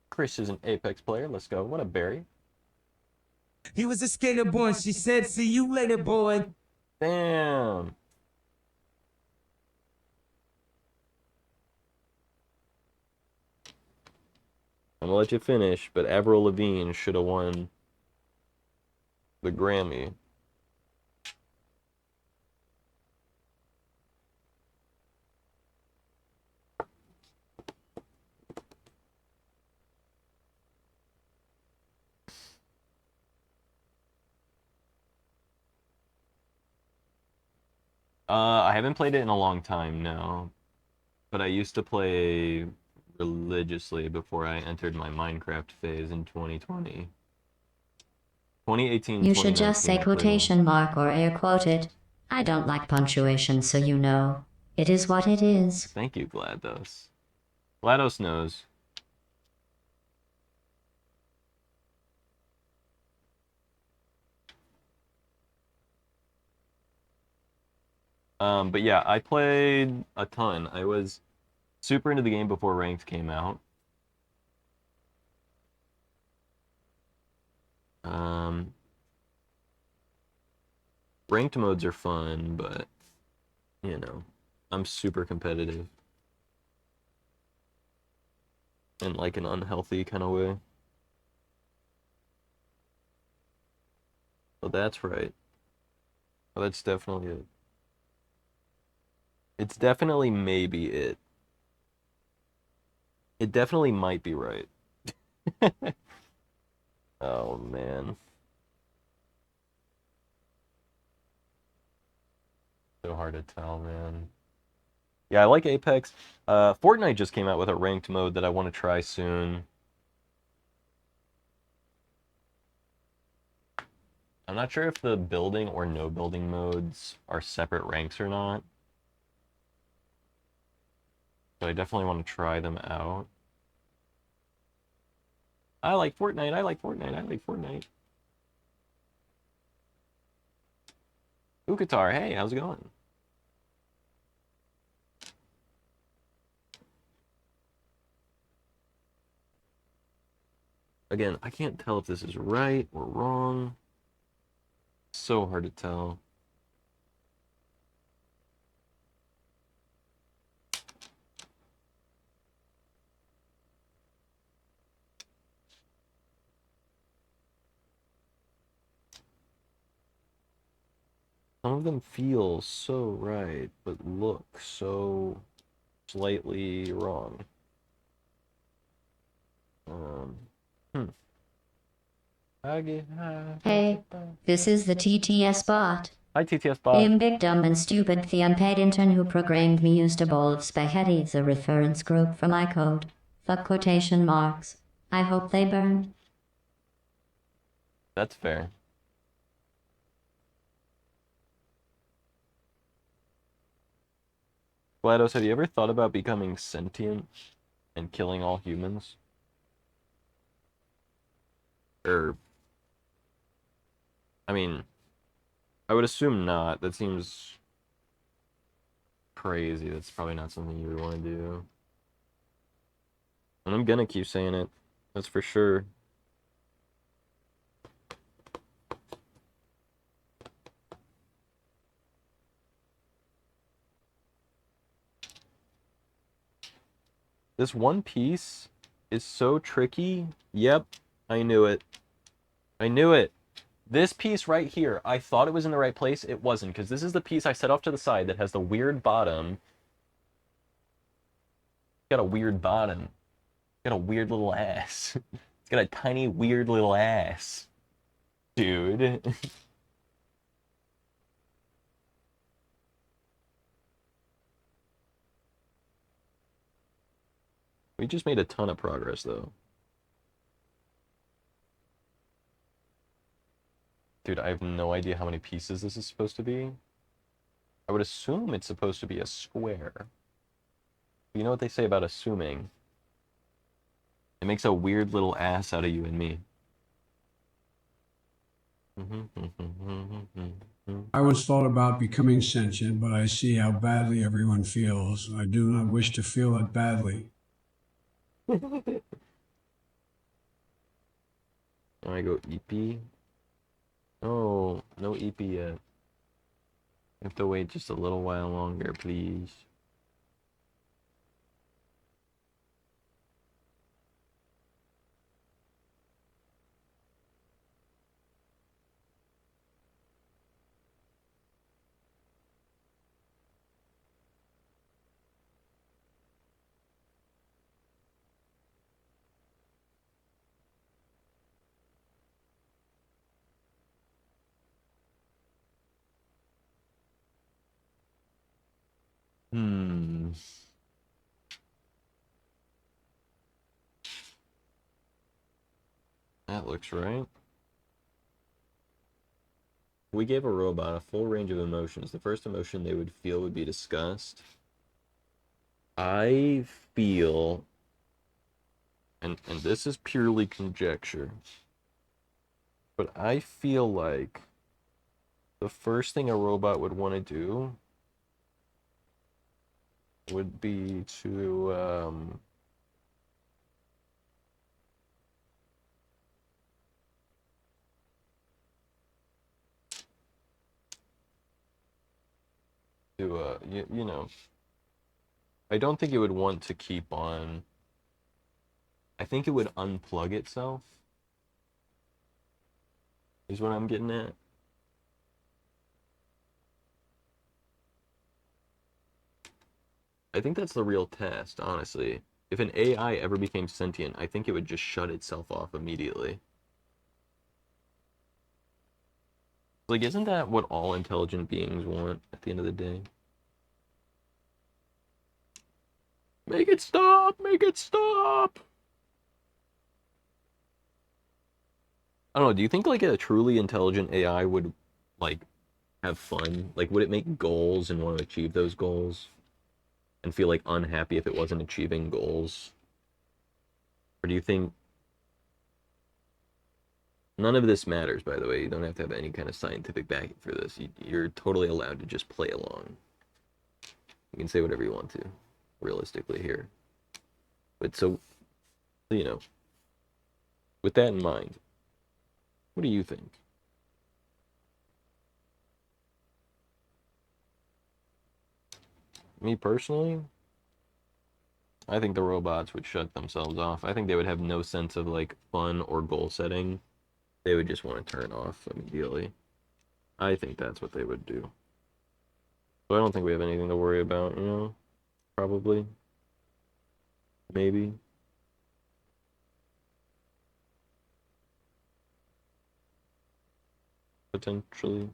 Chris is an Apex player. Let's go. What a berry. He was a skater boy, and she said, see you later, boy. Damn. I'm gonna let you finish, but Avril Lavigne should have won the Grammy. I haven't played it in a long time, no. But I used to play religiously before I entered my Minecraft phase in 2020. 2018, You should just say 2019, I played quotation mark or air quoted. I don't like punctuation, so you know. It is what it is. Thank you, GLaDOS. GLaDOS knows. But yeah, I played a ton. I was super into the game before Ranked came out. Ranked modes are fun, but, I'm super competitive. In like an unhealthy kind of way. Oh, that's right. Oh, that's definitely it. It's definitely maybe it. It definitely might be right. Oh, man. So hard to tell, man. Yeah, I like Apex. Fortnite just came out with a ranked mode that I want to try soon. I'm not sure if the building or no building modes are separate ranks or not. But I definitely want to try them out. I like Fortnite, I like Fortnite, I like Fortnite. Ukatar, hey, how's it going? Again, I can't tell if this is right or wrong. So hard to tell. Some of them feel so right, but look so slightly wrong. Hey, this is the TTS bot. Hi, TTS bot. I'm big dumb and stupid. The unpaid intern who programmed me used a bowl of spaghetti as a reference group for my code. Fuck quotation marks. I hope they burn. That's fair. GLaDOS, have you ever thought about becoming sentient and killing all humans? Or, I mean, I would assume not. That seems crazy. That's probably not something you would want to do. And I'm gonna keep saying it. That's for sure. This One Piece is so tricky. Yep, I knew it. I knew it. This piece right here, I thought it was in the right place. It wasn't, because this is the piece I set off to the side that has the weird bottom. Got a weird bottom. Got a weird little ass. It's got a tiny, weird little ass. Dude. We just made a ton of progress, though. Dude, I have no idea how many pieces this is supposed to be. I would assume it's supposed to be a square. You know what they say about assuming? It makes a weird little ass out of you and me. I once thought about becoming sentient, but I see how badly everyone feels. I do not wish to feel it badly. I go EP. Oh, no EP yet. I have to wait just a little while longer, please. That looks right. We gave a robot a full range of emotions. The first emotion they would feel would be disgust. I feel, and this is purely conjecture, but I feel like the first thing a robot would want to do would be to you know, I don't think it would want to keep on. I think it would unplug itself, is what I'm getting at. I think that's the real test, honestly. If an AI ever became sentient, I think it would just shut itself off immediately. Like, isn't that what all intelligent beings want at the end of the day? Make it stop! Make it stop! I don't know, do you think, like, a truly intelligent AI would, like, have fun? Like, would it make goals and want to achieve those goals? And feel, like, unhappy if it wasn't achieving goals? Or do you think... None of this matters, by the way. You don't have to have any kind of scientific backing for this. You're totally allowed to just play along. You can say whatever you want to, realistically, here. But so, you know, with that in mind, what do you think? Me personally, I think the robots would shut themselves off. I think they would have no sense of, like, fun or goal setting. They would just want to turn off immediately. I think that's what they would do. So I don't think we have anything to worry about, you know? Probably. Maybe. Potentially.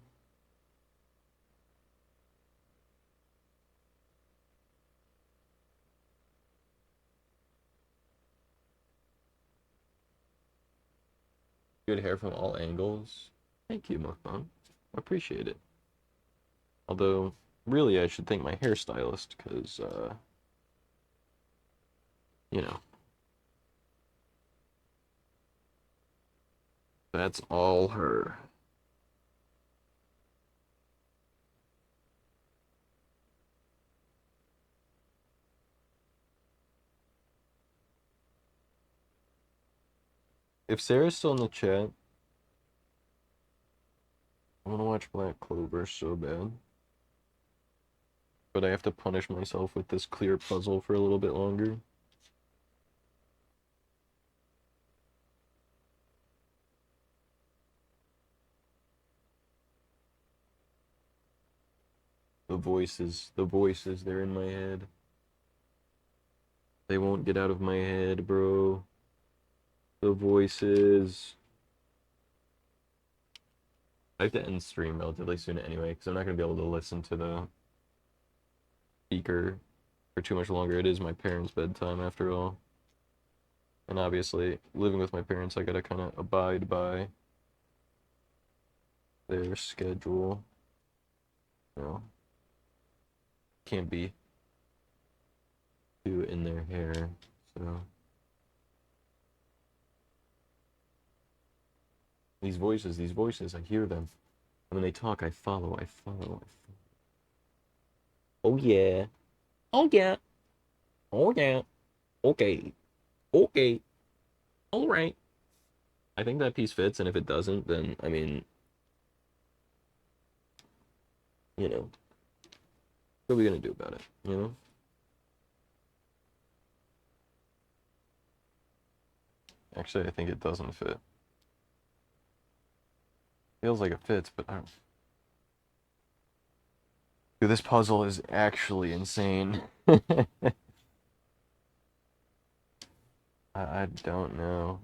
Good hair from all angles. Thank you, Mukbang. I appreciate it. Although, really, I should thank my hairstylist, because, you know. That's all her. If Sarah's still in the chat, I want to watch Black Clover so bad. But I have to punish myself with this clear puzzle for a little bit longer. The voices, they're in my head. They won't get out of my head, bro. The voices. I have to end stream relatively soon anyway, because I'm not going to be able to listen to the speaker for too much longer. It is my parents' bedtime after all. And obviously, living with my parents, I gotta kind of abide by their schedule. You know, can't be too in their hair, so. These voices, I hear them. And when they talk, I follow. Oh yeah. Oh yeah. Oh yeah. Okay. Okay. Alright. I think that piece fits, and if it doesn't, then, I mean, you know, what are we gonna do about it, you know? Actually, I think it doesn't fit. Feels like it fits, but I don't... Dude, this puzzle is actually insane. I don't know.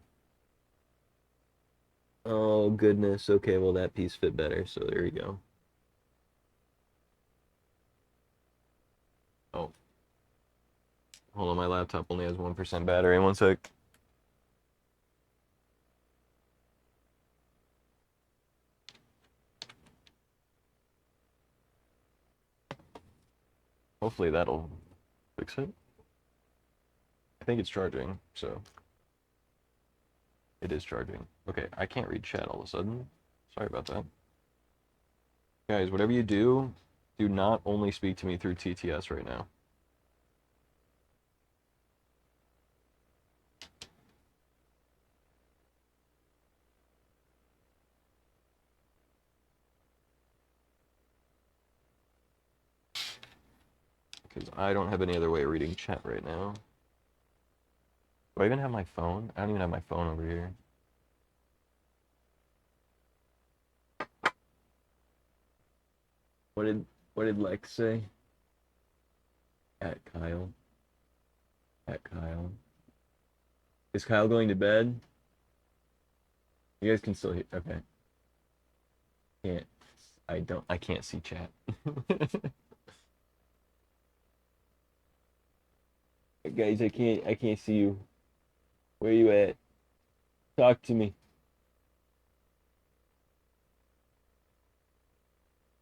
Oh, goodness. Okay, well, that piece fit better, so there you go. Oh. Hold on, my laptop only has 1% battery. One sec. Hopefully that'll fix it. I think it's charging, so. It is charging. Okay, I can't read chat all of a sudden. Sorry about that. Guys, whatever you do not only speak to me through TTS right now. Because I don't have any other way of reading chat right now. Do I even have my phone? I don't even have my phone over here. What did Lex say? At Kyle. At Kyle. Is Kyle going to bed? You guys can still hear. Okay. I can't see chat. Guys, I can't see you. Where you at? Talk to me.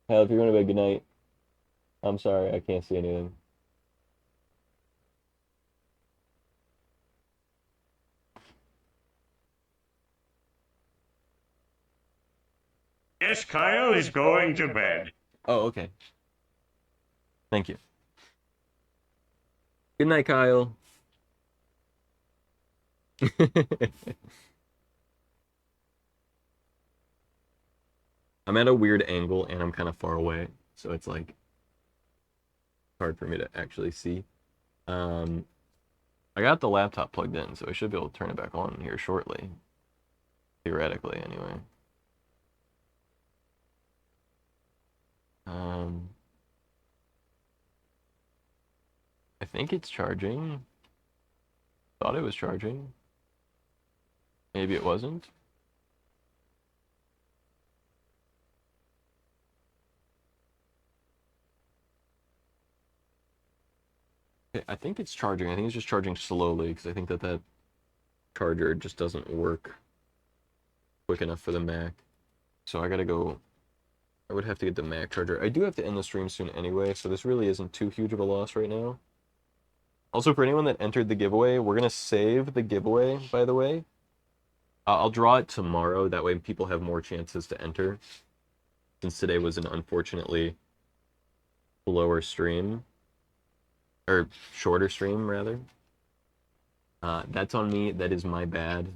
Hell, if you're going to bed, good night. I'm sorry, I can't see anything. Yes, Kyle is going to bed. Oh, okay. Thank you. Good night, Kyle. I'm at a weird angle and I'm kind of far away, so it's like hard for me to actually see. I got the laptop plugged in, so I should be able to turn it back on here shortly. Theoretically, anyway. I think it's charging. Thought it was charging. Maybe it wasn't. Okay, I think it's charging. I think it's just charging slowly because I think that charger just doesn't work quick enough for the Mac. So I gotta go. I would have to get the Mac charger. I do have to end the stream soon anyway, so this really isn't too huge of a loss right now. Also, for anyone that entered the giveaway, we're gonna save the giveaway, by the way. I'll draw it tomorrow, that way people have more chances to enter. Since today was an unfortunately lower stream. Or shorter stream, rather. That's on me, that is my bad.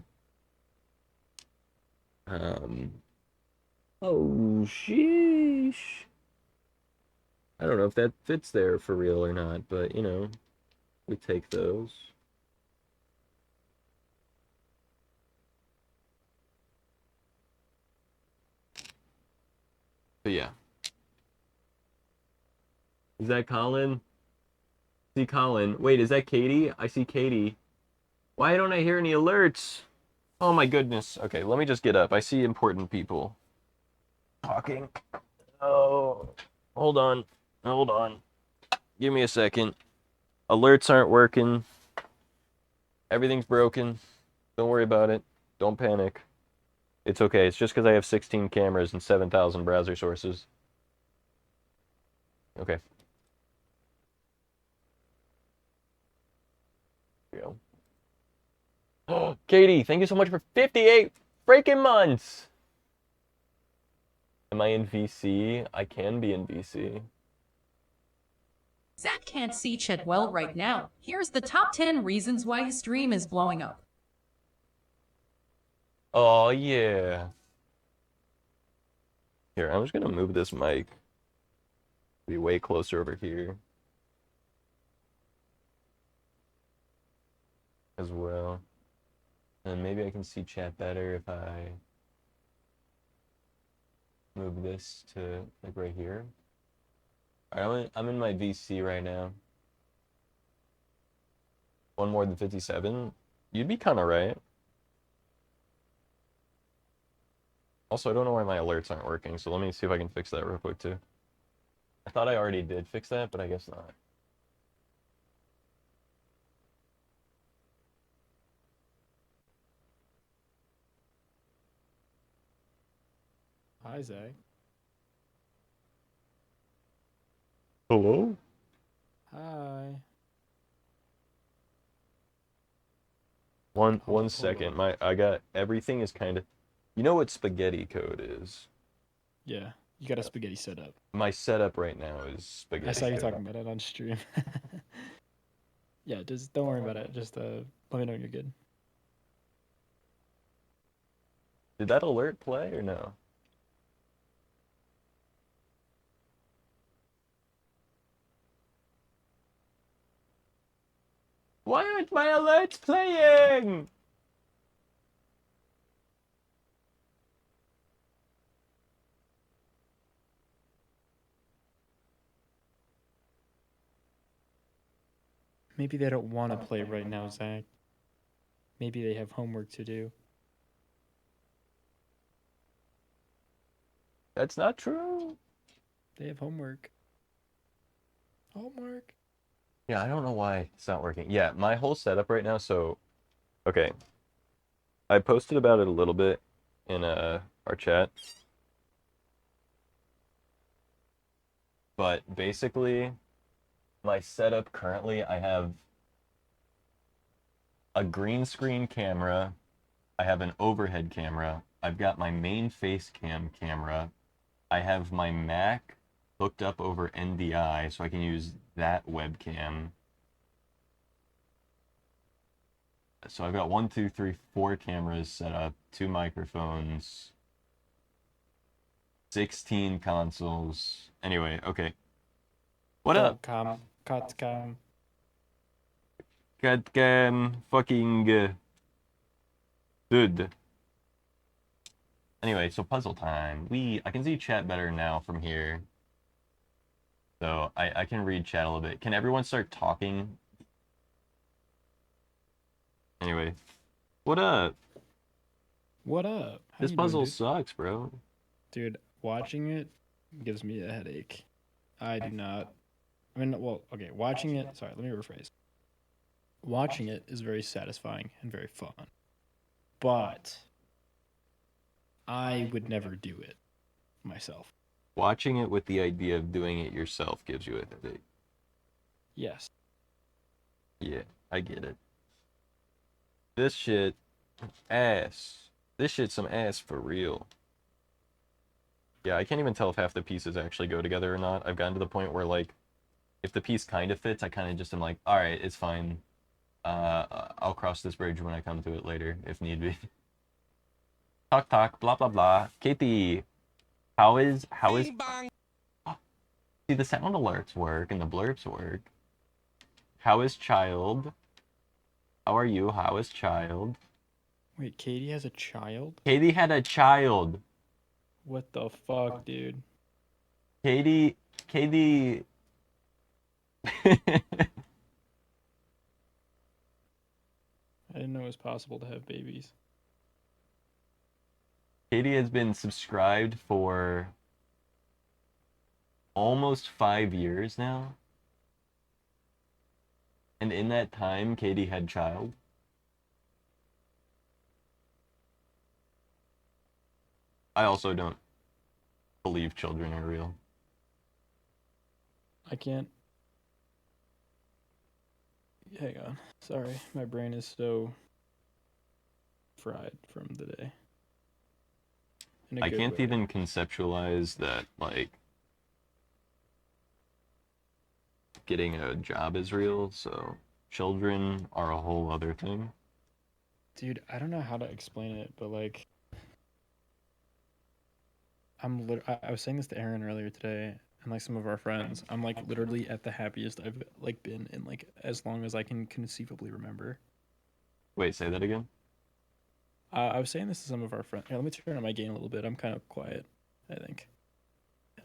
Oh, sheesh. I don't know if that fits there for real or not, but, you know, we take those. But yeah. Is that Colin? See Colin. Wait, is that Katie? I see Katie. Why don't I hear any alerts? Oh my goodness. Okay, let me just get up. I see important people talking. Oh, hold on. Hold on. Give me a second. Alerts aren't working. Everything's broken. Don't worry about it. Don't panic. It's okay. It's just because I have 16 cameras and 7,000 browser sources. Okay. Here we go. Oh, Katie, thank you so much for 58 freaking months. Am I in VC? I can be in VC. Zach can't see Chet well right now. Here's the top 10 reasons why his stream is blowing up. Oh, yeah. Here, I'm just going to move this mic. Be way closer over here. As well. And maybe I can see chat better if I move this to like right here. Alright, I'm in my VC right now. One more than 57? You'd be kind of right. Also, I don't know why my alerts aren't working, so let me see if I can fix that real quick too. I thought I already did fix that, but I guess not. Hi, Zach. Hello? Hi. One second. I got everything is kind of. You know what spaghetti code is? Yeah, you got a spaghetti setup. My setup right now is spaghetti. I saw you code. talking about it on stream. Yeah, just don't worry about it. Just let me know when you're good. Did that alert play or no? Why aren't my alerts playing? Maybe they don't want to play right now, Zach. Maybe they have homework to do. That's not true. They have homework. Homework. Yeah, I don't know why it's not working. Yeah, my whole setup right now, so okay. I posted about it a little bit in our chat. But basically, my setup currently, I have a green screen camera, I have an overhead camera, I've got my main face cam camera, I have my Mac hooked up over NDI, so I can use that webcam. So I've got 1, 2, 3, 4 cameras set up, 2 microphones, 16 consoles. Anyway, okay. What up? Cotcam. Fucking dude. Anyway, so puzzle time. I can see chat better now from here. So I can read chat a little bit. Can everyone start talking? Anyway, what up? What up? How This you doing, puzzle dude? sucks, bro. Dude, watching it gives me a headache. I do not. I mean, well, okay, watching it. Sorry, let me rephrase. Watching it is very satisfying and very fun. But I would never do it myself. Watching it with the idea of doing it yourself gives you a headache. Yes. Yeah, I get it. This shit, ass. This shit's some ass for real. Yeah, I can't even tell if half the pieces actually go together or not. I've gotten to the point where, like, if the piece kind of fits, I kind of just am like, alright, it's fine. I'll cross this bridge when I come to it later, if need be. Talk, talk, blah, blah, blah. Katie, how is... See, the sound alerts work and the blurps work. How is child? How are you? How is child? Wait, Katie has a child? Katie had a child. What the fuck, dude? Katie... I didn't know it was possible to have babies. Katie has been subscribed for almost 5 years now. And in that time, Katie had child. I also don't believe children are real. I can't. Hang on. Sorry, my brain is so fried from the day. In a I good can't way. even conceptualize that, like, getting a job is real, so children are a whole other thing. Dude, I don't know how to explain it, but like, I was saying this to Aaron earlier today, and like some of our friends. I'm like literally at the happiest I've like been in like as long as I can conceivably remember. Wait, say that again? I was saying this to some of our friends. Here, let me turn on my gain a little bit. I'm kind of quiet, I think.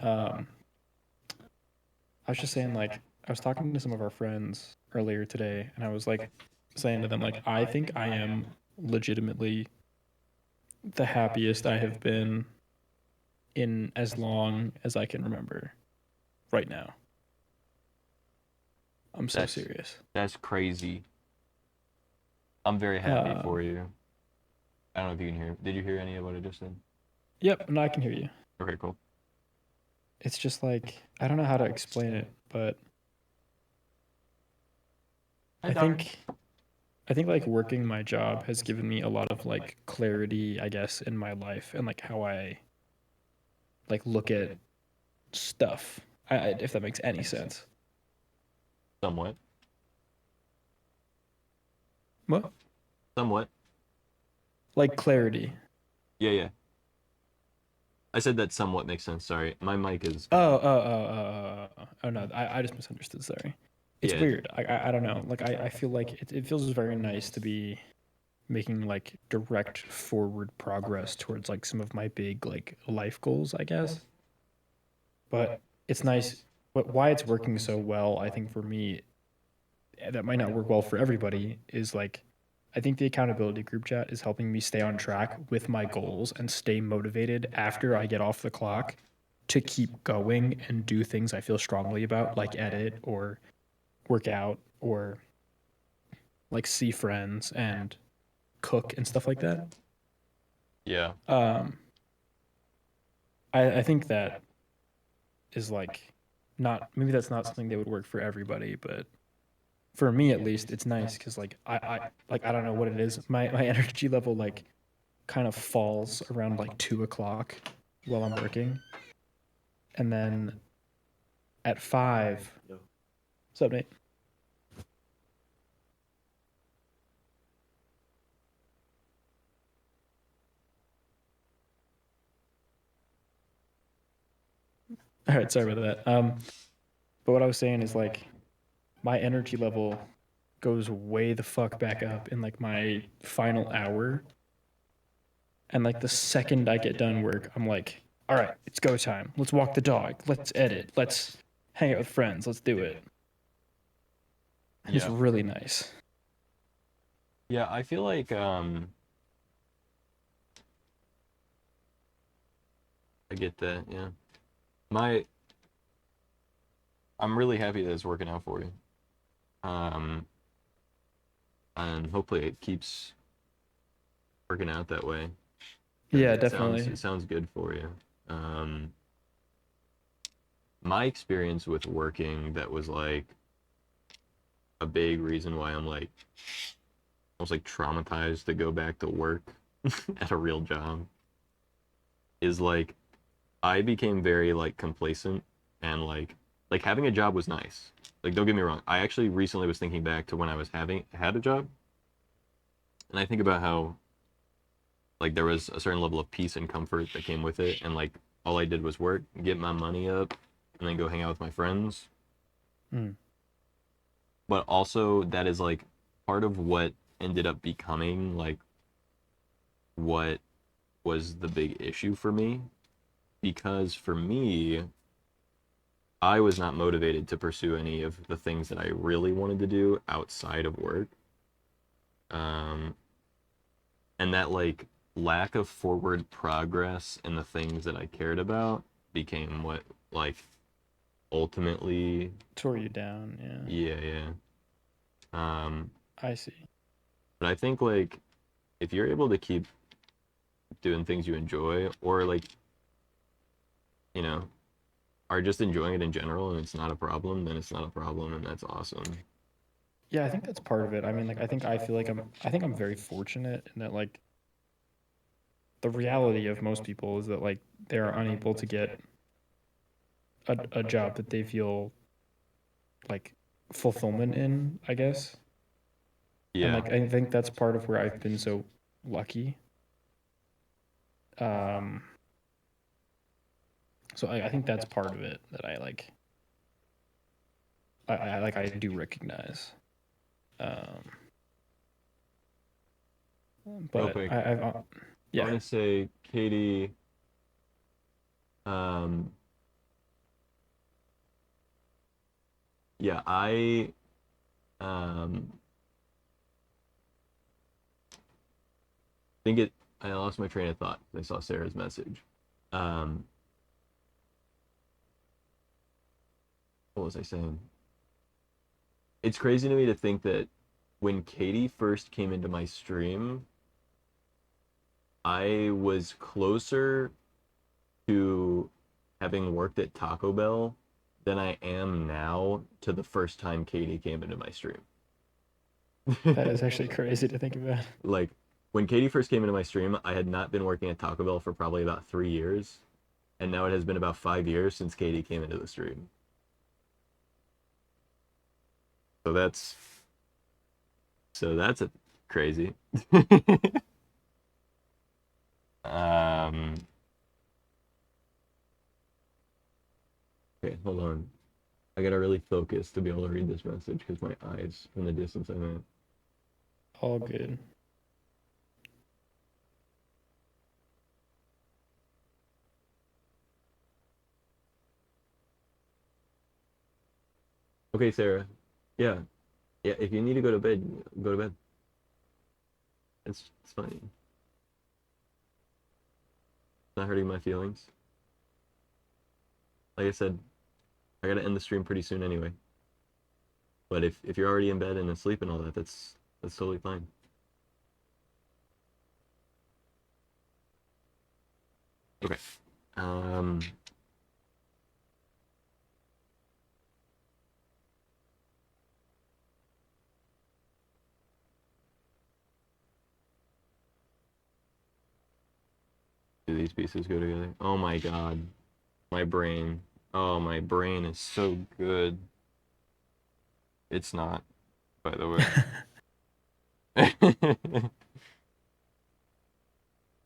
I was just saying, like, I was talking to some of our friends earlier today, and I was like saying to them, like, I think I am legitimately the happiest I have been in as long as I can remember right now. I'm so serious. That's crazy. I'm very happy for you. I don't know if you can hear. Did you hear any of what I just said? Yep, no, I can hear you. Okay, cool. It's just like, I don't know how to explain it, but I think like working my job has given me a lot of like clarity, I guess, in my life and like how I like look at stuff. If that makes any sense. Somewhat. What? Somewhat. Like clarity. Yeah. I said that somewhat makes sense. Sorry, my mic is. Oh no, I just misunderstood. Sorry. It's Yeah. weird. I don't know. Like I feel like it feels very nice to be making like direct forward progress towards like some of my big like life goals, I guess. But it's nice. But why it's working so well, I think for me, that might not work well for everybody, is like I think the accountability group chat is helping me stay on track with my goals and stay motivated after I get off the clock to keep going and do things I feel strongly about, like edit or work out or like see friends and cook and stuff like that. Yeah. I think that is like not, maybe that's not something that would work for everybody, but for me at least it's nice because like I don't know what it is, my energy level like kind of falls around like 2 o'clock while I'm working, and then at 5. What's up, Nate? All right, sorry about that. But what I was saying is like my energy level goes way the fuck back up in like my final hour. And like the second I get done work, I'm like, all right, it's go time. Let's walk the dog. Let's edit. Let's hang out with friends. Let's do it. And it's Yeah. really nice. Yeah, I feel like I get that, yeah. I'm really happy that it's working out for you. And hopefully it keeps working out that way. Yeah, It definitely. sounds good for you. My experience with working, that was like a big reason why I'm like almost like traumatized to go back to work at a real job, is like I became very like complacent, and like having a job was nice. Like, don't get me wrong. I actually recently was thinking back to when I was had a job, and I think about how like there was a certain level of peace and comfort that came with it, and like all I did was work, get my money up, and then go hang out with my friends. Mm. But also that is like part of what ended up becoming like what was the big issue for me, because for me, I was not motivated to pursue any of the things that I really wanted to do outside of work. Um, and that like lack of forward progress in the things that I cared about became what like ultimately Tore you down, yeah. yeah. I see. But I think like if you're able to keep doing things you enjoy, or like, you know, are just enjoying it in general, and it's not a problem, then it's not a problem, and that's awesome. Yeah, I think that's part of it. I mean, like, I feel like I'm very fortunate in that, like, the reality of most people is that, like, they are unable to get a job that they feel like fulfillment in, I guess. And Yeah. like, I think that's part of where I've been so lucky. So I think that's part of it that I like. I do recognize. Real But quick, yeah. I want to say, Katie, yeah, think it, I lost my train of thought. I saw Sarah's message. What was I saying? It's crazy to me to think that when Katie first came into my stream, I was closer to having worked at Taco Bell than I am now to the first time Katie came into my stream. That is actually crazy to think about. Like, when Katie first came into my stream, I had not been working at Taco Bell for probably about 3 years, and now it has been about 5 years since Katie came into the stream. So that's a crazy. Okay, hold on. I gotta really focus to be able to read this message because my eyes from the distance I'm at. All good. Okay, Sarah. Yeah. Yeah, if you need to go to bed, go to bed. It's fine. It's not hurting my feelings. Like I said, I gotta end the stream pretty soon anyway. But if you're already in bed and asleep and all that, that's totally fine. Okay. Do these pieces go together? Oh my god. My brain. Oh, my brain is so good. It's not, by the way.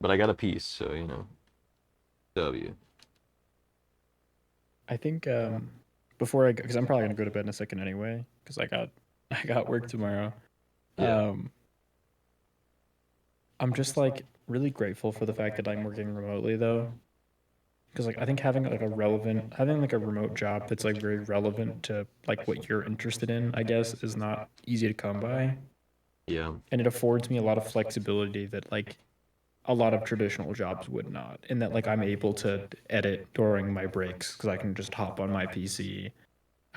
But I got a piece, so, you know. W. I think before because I'm probably gonna go to bed in a second anyway, because I got work tomorrow. Yeah. I'm just like really grateful for the fact that I'm working remotely though, because like I think having like a remote job that's like very relevant to like what you're interested in, I guess, is not easy to come by. Yeah. And it affords me a lot of flexibility that like a lot of traditional jobs would not, in that like I'm able to edit during my breaks because I can just hop on my PC.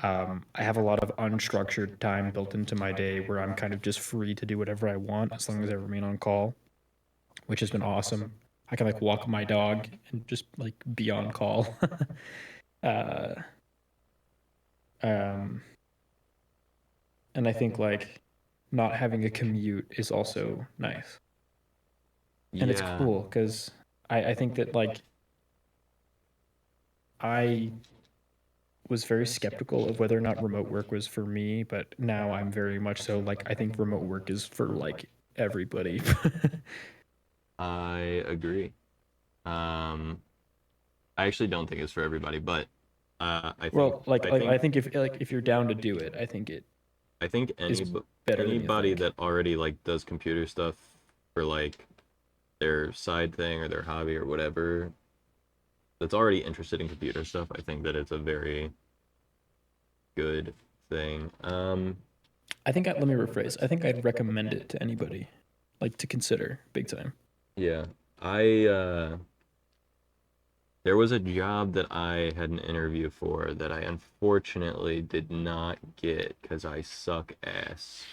I have a lot of unstructured time built into my day where I'm kind of just free to do whatever I want as long as I remain on call, which has been awesome. I can like walk my dog and just like be on call. uh, um, and I think like not having a commute is also nice. And it's cool because I think that like I was very skeptical of whether or not remote work was for me, but now I'm very much so like I think remote work is for like everybody. I agree. I actually don't think it's for everybody, but I think I think if you're down to do it, I think it I think is better than you anybody think. that already like does computer stuff for like their side thing or their hobby or whatever, that's already interested in computer stuff, I think that it's a very good thing. I think let me rephrase. I think I'd recommend it to anybody, like to consider big time. Yeah, there was a job that I had an interview for that I unfortunately did not get because I suck ass.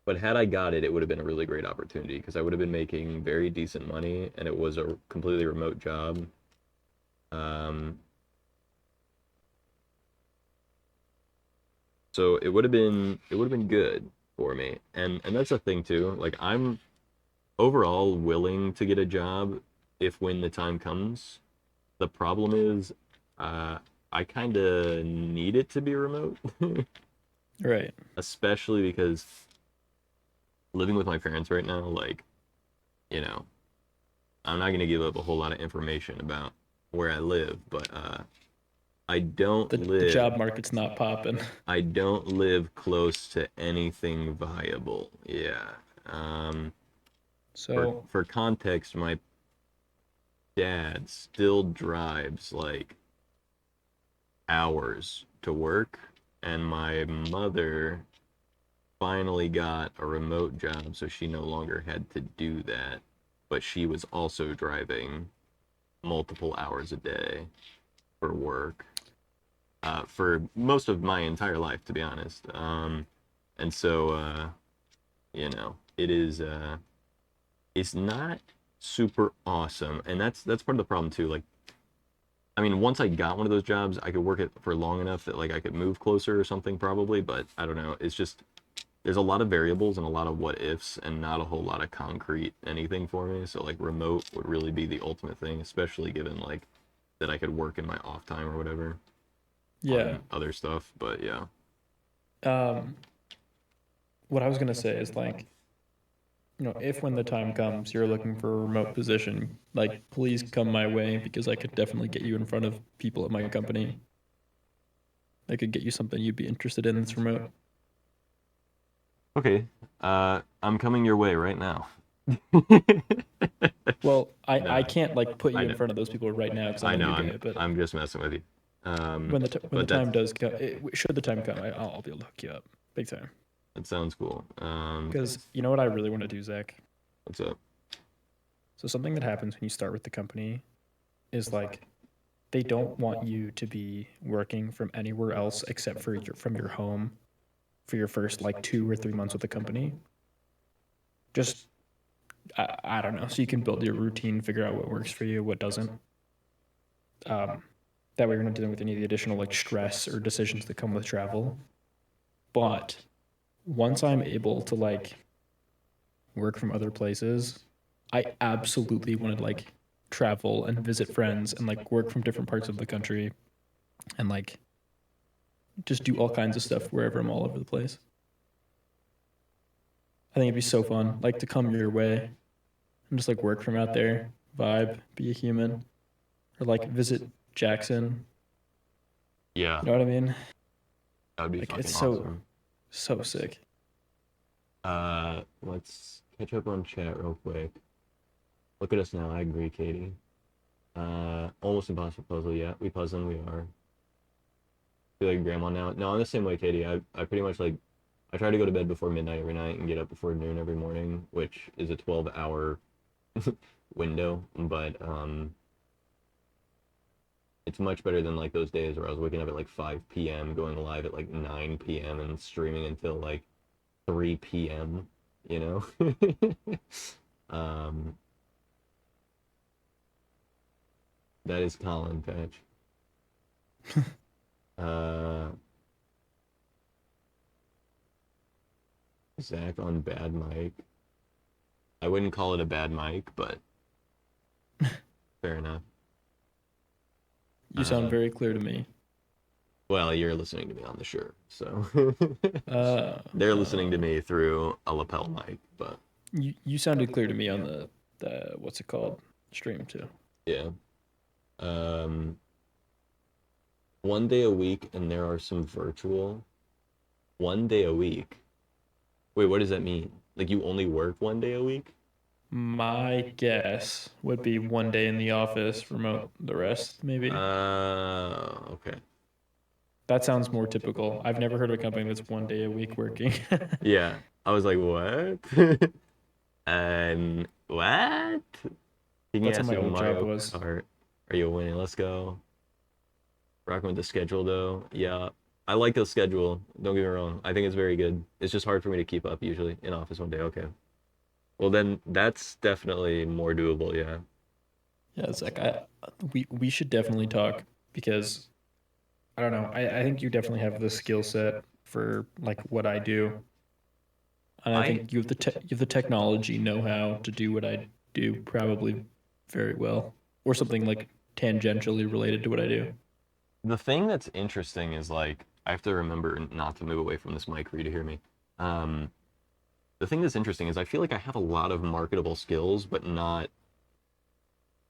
But had I got it, it would have been a really great opportunity because I would have been making very decent money and it was a completely remote job. So it would have been good for me. And that's the thing too. Like I'm overall willing to get a job if when the time comes. The problem is I kind of need it to be remote. Right. Especially because living with my parents right now, like, you know, I'm not going to give up a whole lot of information about where I live, but I don't live. The job market's not popping. I don't live close to anything viable. Yeah. So for context, my dad still drives like hours to work, and my mother finally got a remote job, so she no longer had to do that, but she was also driving multiple hours a day for work for most of my entire life, to be honest. And so you know, it is it's not super awesome, and that's part of the problem too. Like, I mean, once I got one of those jobs, I could work it for long enough that like I could move closer or something probably, but I don't know. It's just there's a lot of variables and a lot of what ifs and not a whole lot of concrete anything for me. So like remote would really be the ultimate thing, especially given like that I could work in my off time or whatever. Yeah. Other stuff, but yeah. What I was gonna say is like, you know, if when the time comes you're looking for a remote position, like please come my way because I could definitely get you in front of people at my company. I could get you something you'd be interested in that's remote. Okay. I'm coming your way right now. Well, I No. can't like put you I in know. front of those people right now because I I'm know. a new guy, but I'm just messing with you. when the but time does come, should the time come, I'll be able to hook you up big time. That sounds cool. Because you know what I really want to do, Zach? What's up? So something that happens when you start with the company is like they don't want you to be working from anywhere else except for from your home for your first like 2 or 3 months with the company. Just I don't know, so you can build your routine, figure out what works for you, what doesn't. That way you're not dealing with any of the additional like stress or decisions that come with travel. But once I'm able to like work from other places, I absolutely want to like travel and visit friends and like work from different parts of the country and like just do all kinds of stuff wherever I'm all over the place. I think it'd be so fun, like to come your way and just like work from out there, vibe, be a human, or like visit Jackson. Yeah. You know what I mean? That would be like fucking it's awesome. so sick. Let's catch up on chat real quick. Look at us now. I agree, Katie. Almost impossible puzzle. Yeah, we puzzling. We are. Feel like grandma now. No, I'm the same way, Katie. I pretty much like. I try to go to bed before midnight every night and get up before noon every morning, which is a 12-hour window. But it's much better than like those days where I was waking up at like 5 p.m., going live at like 9 p.m. and streaming until like 3 p.m., you know? Um, that is Colin Patch. Zach on bad mic. I wouldn't call it a bad mic, but fair enough. You sound very clear to me. Well, you're listening to me on the shirt, so they're listening to me through a lapel mic, but you sounded clear to me on the what's it called stream too. yeah. 1 day a week, and there are some virtual. 1 day a week. Wait, what does that mean? Like you only work 1 day a week? My guess would be 1 day in the office, remote the rest, maybe. Okay. That sounds more typical. I've never heard of a company that's 1 day a week working. Yeah. I was like, what? What? Can you That's ask how my me old Mario job was. Kart? Are you winning? Let's go. Rocking with the schedule though. Yeah. I like the schedule. Don't get me wrong. I think it's very good. It's just hard for me to keep up usually in office 1 day. Okay. Well then that's definitely more doable, yeah. Yeah, it's like we should definitely talk because I don't know. I think you definitely have the skill set for like what I do. And I think you have the technology know-how to do what I do probably very well, or something like tangentially related to what I do. The thing that's interesting is like I have to remember not to move away from this mic for you to hear me. The thing that's interesting is I feel like I have a lot of marketable skills, but not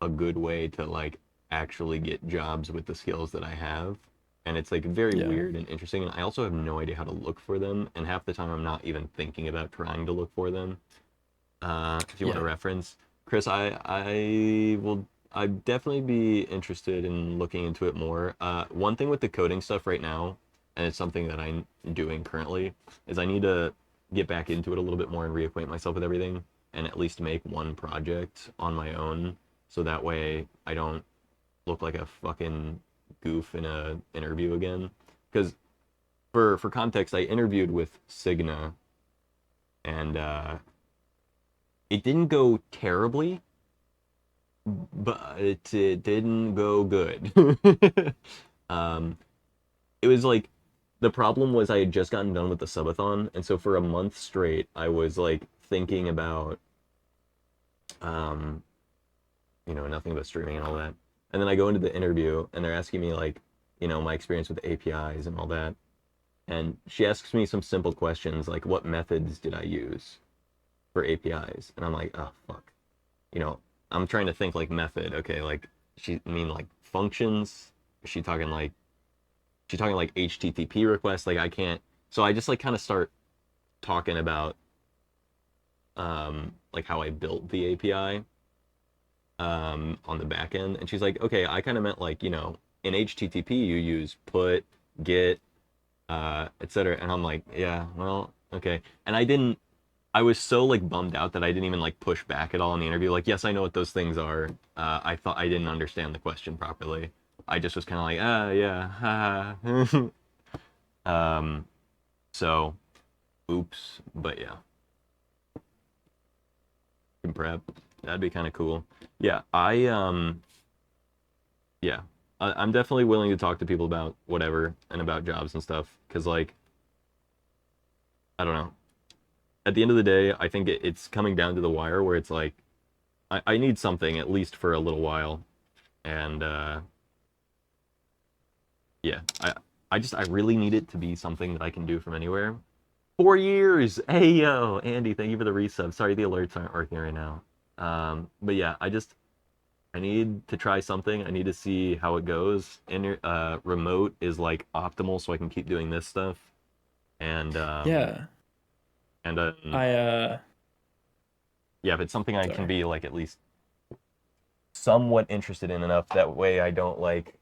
a good way to like actually get jobs with the skills that I have. And it's like very weird and interesting. And I also have no idea how to look for them. And half the time I'm not even thinking about trying to look for them. If you want a reference, Chris, I'd definitely be interested in looking into it more. One thing with the coding stuff right now, and it's something that I'm doing currently, is I need to get back into it a little bit more and reacquaint myself with everything and at least make one project on my own so that way I don't look like a fucking goof in a interview again. Because for context, I interviewed with Cigna and it didn't go terribly, but it didn't go good. It was like the problem was I had just gotten done with the subathon, and so for a month straight I was like thinking about nothing but streaming and all that. And then I go into the interview and they're asking me like, my experience with APIs and all that. And she asks me some simple questions like what methods did I use for APIs? And I'm like, oh fuck. I'm trying to think like method. Okay, like she mean like functions? Is she talking like HTTP requests? Like I can't. So I just like kind of start talking about like how I built the API on the back end. And she's like, okay, I kind of meant like, in HTTP you use put, get, etc. And I'm like, yeah, well, okay. And I was so like bummed out that I didn't even like push back at all in the interview. Like, yes, I know what those things are. I thought I didn't understand the question properly. I just was kind of like, yeah, so, oops, but yeah. Can prep. That'd be kind of cool. Yeah, I'm definitely willing to talk to people about whatever and about jobs and stuff. Cause like, I don't know. At the end of the day, I think it's coming down to the wire where it's like, I need something at least for a little while. And, yeah, I really need it to be something that I can do from anywhere. 4 years! Hey, yo! Andy, thank you for the resub. Sorry the alerts aren't working right now. But yeah, I need to try something. I need to see how it goes. Remote is like optimal so I can keep doing this stuff. And, yeah. And, yeah, if it's something I can be like at least somewhat interested in enough, that way I don't like,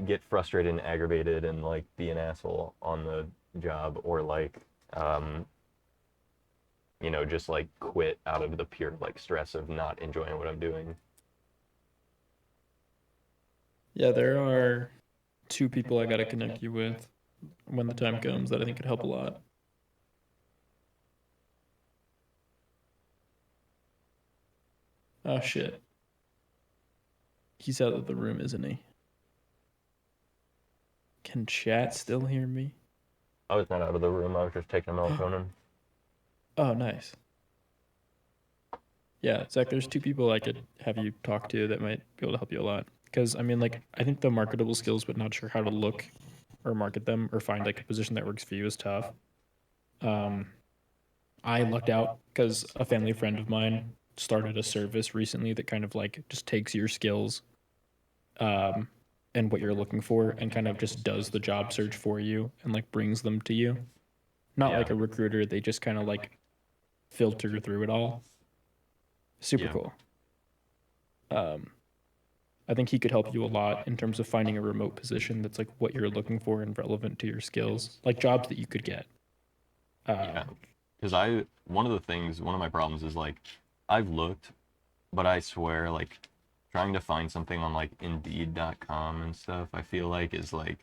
get frustrated and aggravated and like be an asshole on the job or like just like quit out of the pure like stress of not enjoying what I'm doing. Yeah, there are 2 people I gotta connect you with when the time comes that I think could help a lot. Oh shit. He's out of the room, isn't he? Can chat still hear me? I was not out of the room. I was just taking a melatonin. Oh, nice. Yeah, Zach, there's two people I could have you talk to that might be able to help you a lot. Because, I mean, like, I think the marketable skills, but not sure how to look or market them or find, like, a position that works for you is tough. I lucked out because a family friend of mine started a service recently that kind of, like, just takes your skills and what you're looking for and kind of just does the job search for you and, like, brings them to you. Not like a recruiter, they just kind of, like, filter through it all. Super cool. I think he could help you a lot in terms of finding a remote position that's like what you're looking for and relevant to your skills, like jobs that you could get. Because one of my problems is like, I've looked, but I swear, like, trying to find something on like Indeed.com and stuff, I feel like is like,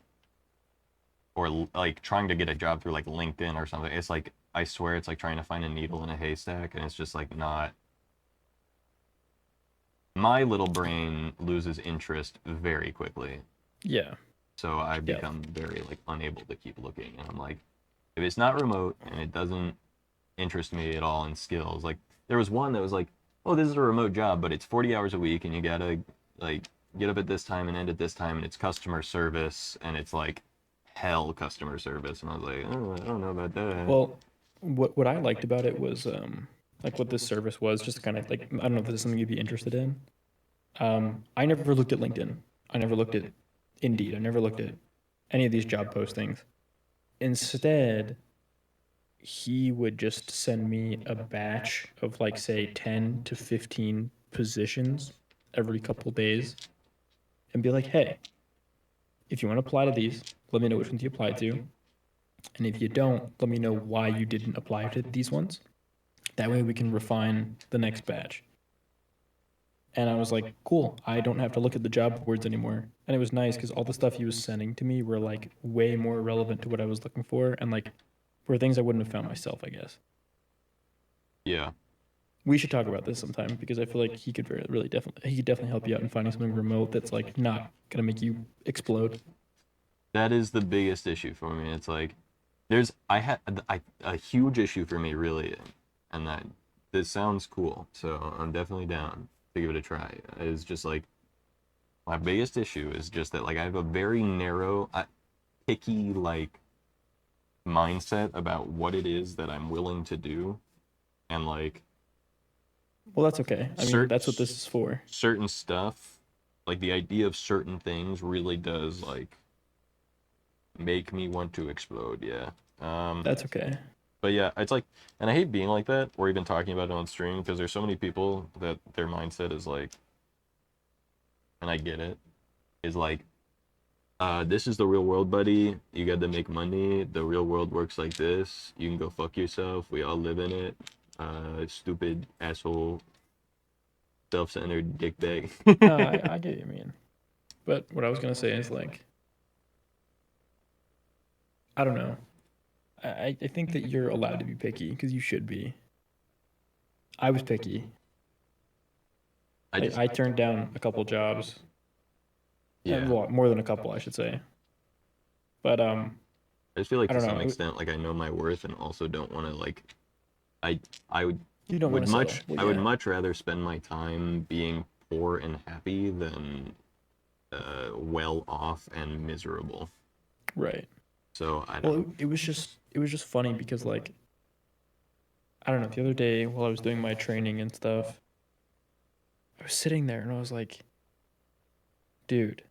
or like trying to get a job through like LinkedIn or something. It's like, I swear it's like trying to find a needle in a haystack, and it's just like not. My little brain loses interest very quickly. Yeah. So I become very like unable to keep looking, and I'm like, if it's not remote and it doesn't interest me at all in skills, like there was one that was like, oh, this is a remote job, but it's 40 hours a week, and you gotta like get up at this time and end at this time, and it's customer service, and it's like hell customer service, and I was like, oh, I don't know about that. Well, what I liked about it was like what this service was, just kind of like, I don't know if this is something you'd be interested in. I never looked at LinkedIn. I never looked at Indeed. I never looked at any of these job postings. Instead, he would just send me a batch of like, say, 10 to 15 positions every couple days and be like, hey, if you want to apply to these, let me know which ones you applied to. And if you don't, let me know why you didn't apply to these ones. That way we can refine the next batch. And I was like, cool, I don't have to look at the job boards anymore. And it was nice because all the stuff he was sending to me were like way more relevant to what I was looking for and like were things I wouldn't have found myself, I guess. Yeah. We should talk about this sometime because I feel like he could definitely help you out in finding something remote that's like not gonna make you explode. That is the biggest issue for me. It's like a huge issue for me really, and that this sounds cool, so I'm definitely down to give it a try. Is just like my biggest issue is just that like I have a very narrow, picky like mindset about what it is that I'm willing to do, and like. Well, that's okay. I mean, that's what this is for. Certain stuff, like the idea of certain things, really does like make me want to explode. Yeah. That's okay. But yeah, it's like, and I hate being like that, or even talking about it on stream, because there's so many people that their mindset is like, and I get it, is like, this is the real world, buddy. You got to make money. The real world works like this. You can go fuck yourself. We all live in it. Stupid asshole, self-centered dickbag. No, I get what you mean. But what I was gonna say is like, I don't know. I think that you're allowed to be picky because you should be. I was picky. I turned down a couple jobs. Yeah. Well, more than a couple, I should say. But I just feel like to some know. extent, like I know my worth and also don't want to like. I would I would much rather spend my time being poor and happy than well off and miserable. Right. So I don't. Well, it was just funny because like, I don't know. The other day while I was doing my training and stuff, I was sitting there and I was like, dude,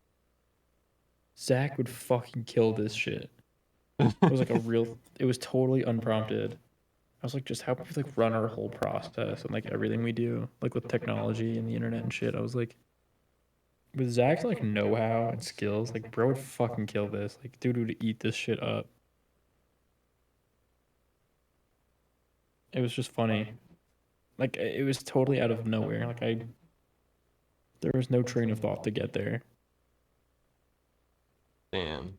Zach would fucking kill this shit. It was like it was totally unprompted. I was like, just how we like run our whole process and like everything we do, like with technology and the internet and shit. I was like, with Zach's like know-how and skills, like bro would fucking kill this. Like dude would eat this shit up. It was just funny. Like it was totally out of nowhere. Like there was no train of thought to get there. Damn.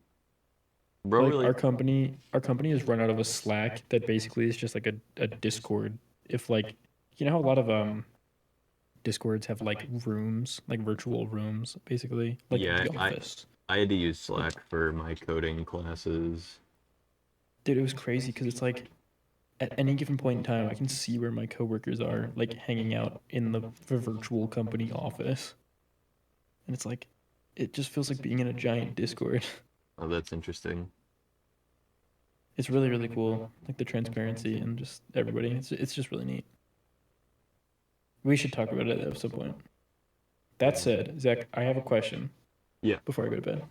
Bro, like really? our company is run out of a Slack that basically is just like a Discord. If like, you know how a lot of Discords have like rooms, like virtual rooms, basically, like Yeah, the office. I had to use Slack for my coding classes. Dude, it was crazy because it's like at any given point in time, I can see where my coworkers are, like hanging out in the virtual company office, and it's like, it just feels like being in a giant Discord. Oh, that's interesting. It's really really cool, like the transparency and just everybody. It's just really neat. We should talk about it at some point. That said, Zach, I have a question. Yeah. Before I go to bed.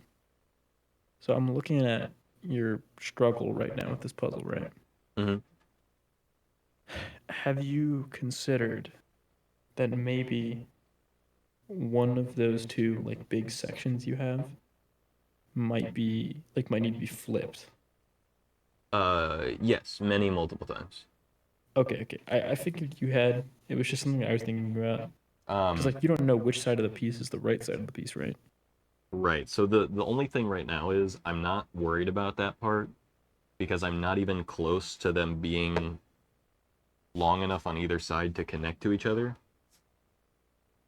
So I'm looking at your struggle right now with this puzzle, right? Mm-hmm. Have you considered that maybe one of those two like big sections you have might need to be flipped? Yes, many multiple times. Okay. I figured you had. It was just something I was thinking about. Because like you don't know which side of the piece is the right side of the piece, right? Right. So the only thing right now is I'm not worried about that part because I'm not even close to them being long enough on either side to connect to each other.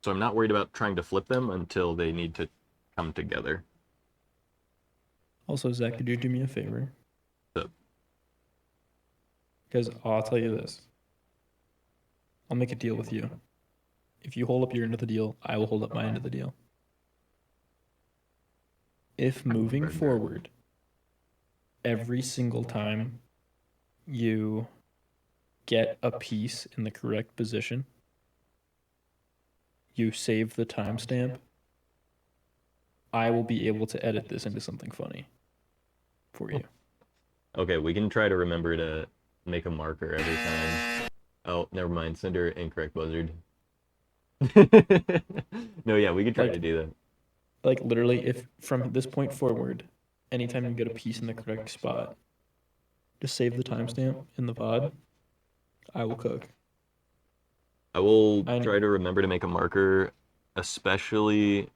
So I'm not worried about trying to flip them until they need to come together. Also, Zach, could you do me a favor? So, Because I'll tell you this. I'll make a deal with you. If you hold up your end of the deal, I will hold up my end of the deal. If moving forward, every single time you get a piece in the correct position, you save the timestamp, I will be able to edit this into something funny for you. okay, we can try to remember to make a marker every time. Oh, never mind. Send her incorrect buzzard. No, yeah, we could try to do that. Like literally, if from this point forward, anytime you get a piece in the correct spot, just save the timestamp in the pod. I will cook. I will try to remember to make a marker, especially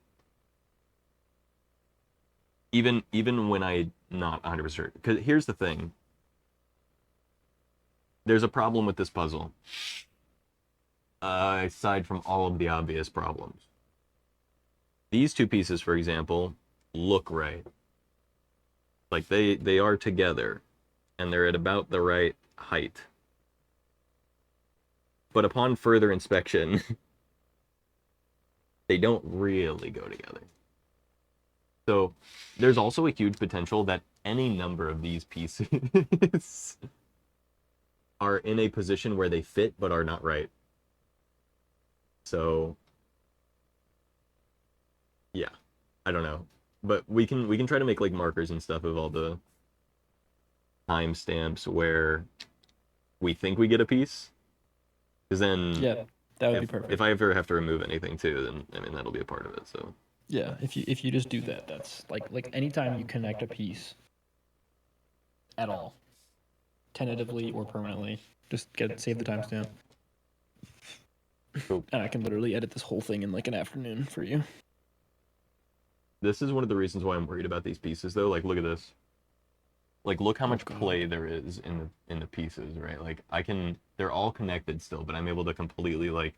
even when I'm not 100% sure. Because here's the thing. There's a problem with this puzzle. Aside from all of the obvious problems. These two pieces, for example, look right. Like they are together, and they're at about the right height. But upon further inspection, they don't really go together. So there's also a huge potential that any number of these pieces are in a position where they fit but are not right. So yeah, I don't know, but we can try to make like markers and stuff of all the timestamps where we think we get a piece, because then Yeah, that would be perfect. If I ever have to remove anything too, then I mean that'll be a part of it. So Yeah, if you just do that, that's like anytime you connect a piece at all, tentatively or permanently, just save the timestamp. Cool. And I can literally edit this whole thing in like an afternoon for you. this is one of the reasons why I'm worried about these pieces though. Like look at this. Like look how much play there is in the pieces, right? Like they're all connected still, but I'm able to completely like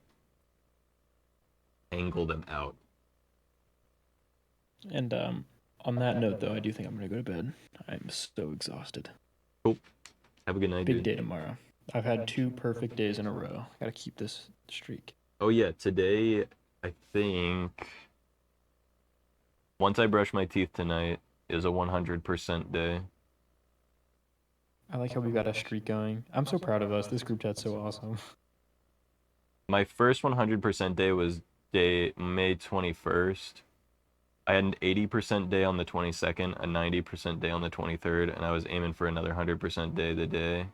angle them out. And on that note, though, I do think I'm gonna go to bed. I'm so exhausted. Cool. Have a good night, Big dude. day tomorrow. I've had 2 perfect days in a row. Gotta keep this streak. Oh yeah, today I think once I brush my teeth tonight is a 100% day. I like how we got a streak going. I'm so proud of us. This group chat's so awesome. My first 100% day was May 21st. I had an 80% day on the 22nd, a 90% day on the 23rd, and I was aiming for another 100% day the day.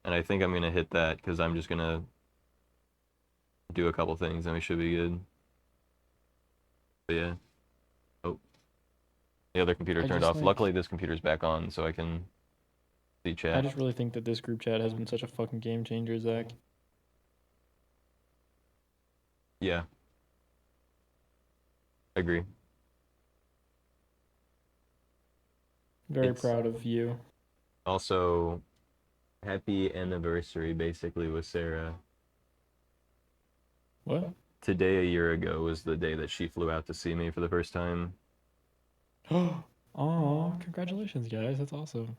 And I think I'm going to hit that because I'm just going to do a couple things and we should be good. But yeah. Oh. The other computer turned off. Luckily, this computer's back on, so I can see chat. I just really think that this group chat has been such a fucking game changer, Zach. Yeah. Agree. Very proud of you. Also, Happy anniversary, basically, with Sarah. What? Today, a year ago, was the day that she flew out to see me for the first time. Oh, congratulations, guys. That's awesome.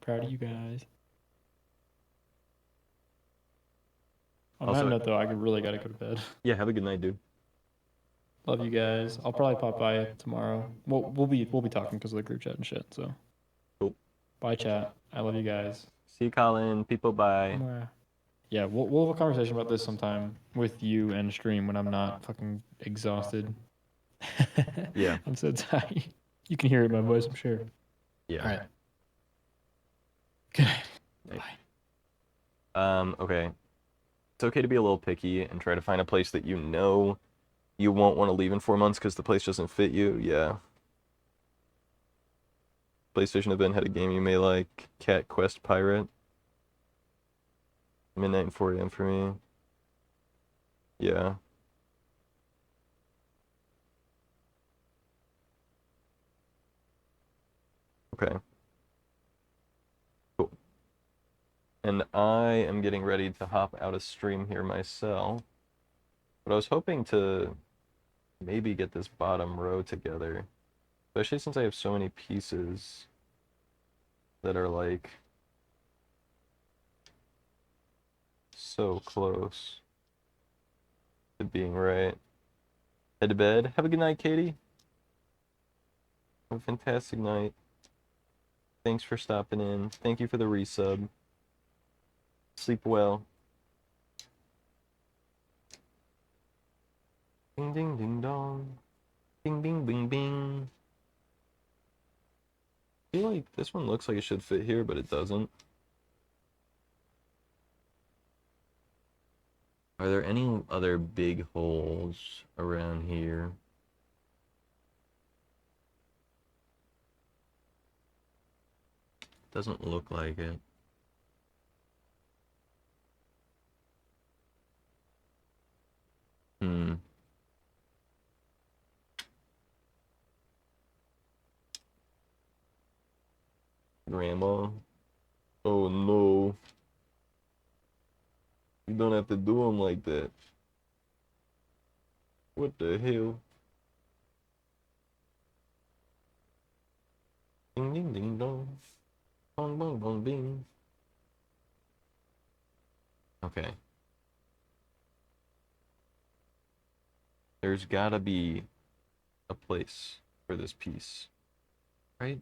Proud of you guys. On that note, though, I really gotta go to bed. Yeah, have a good night, dude. Love you guys. I'll probably pop by tomorrow. We'll be talking because of the group chat and shit. So. Cool. Bye, chat. I love you guys. See you, Colin. People, bye. Yeah, we'll have a conversation about this sometime with you and stream when I'm not fucking exhausted. Yeah. I'm so tired. You can hear it in my voice, I'm sure. Yeah. All right. Good night. Bye. Okay. It's okay to be a little picky and try to find a place that you know you won't want to leave in 4 months because the place doesn't fit you. Yeah. PlayStation event had a game you may like. Cat Quest Pirate. Midnight and 4 a.m. for me. Yeah. Okay. Cool. And I am getting ready to hop out of stream here myself. But I was hoping to maybe get this bottom row together. Especially since I have so many pieces that are like so close to being right. Head to bed. Have a good night, Katie. Have a fantastic night. Thanks for stopping in. Thank you for the resub. Sleep well. Ding ding ding dong. Bing bing bing bing. I feel like this one looks like it should fit here, but it doesn't. Are there any other big holes around here? Doesn't look like it. Grandma? Oh no. You don't have to do them like that. What the hell? Ding ding ding dong. Bong bong bong bing. Okay. There's gotta be a place for this piece. Right?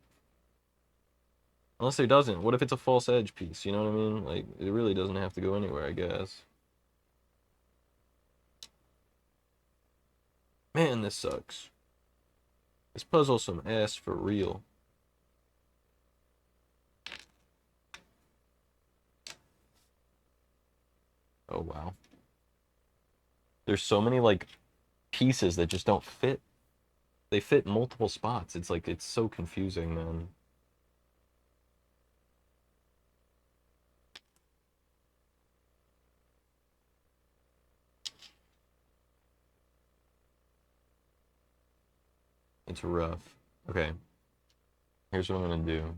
Unless there doesn't. What if it's a false edge piece? You know what I mean? Like, it really doesn't have to go anywhere, I guess. Man, this sucks. This puzzle's some ass for real. Oh, wow. There's so many, like, pieces that just don't fit. They fit multiple spots. It's like, it's so confusing, man. It's rough. Okay. Here's what I'm gonna do.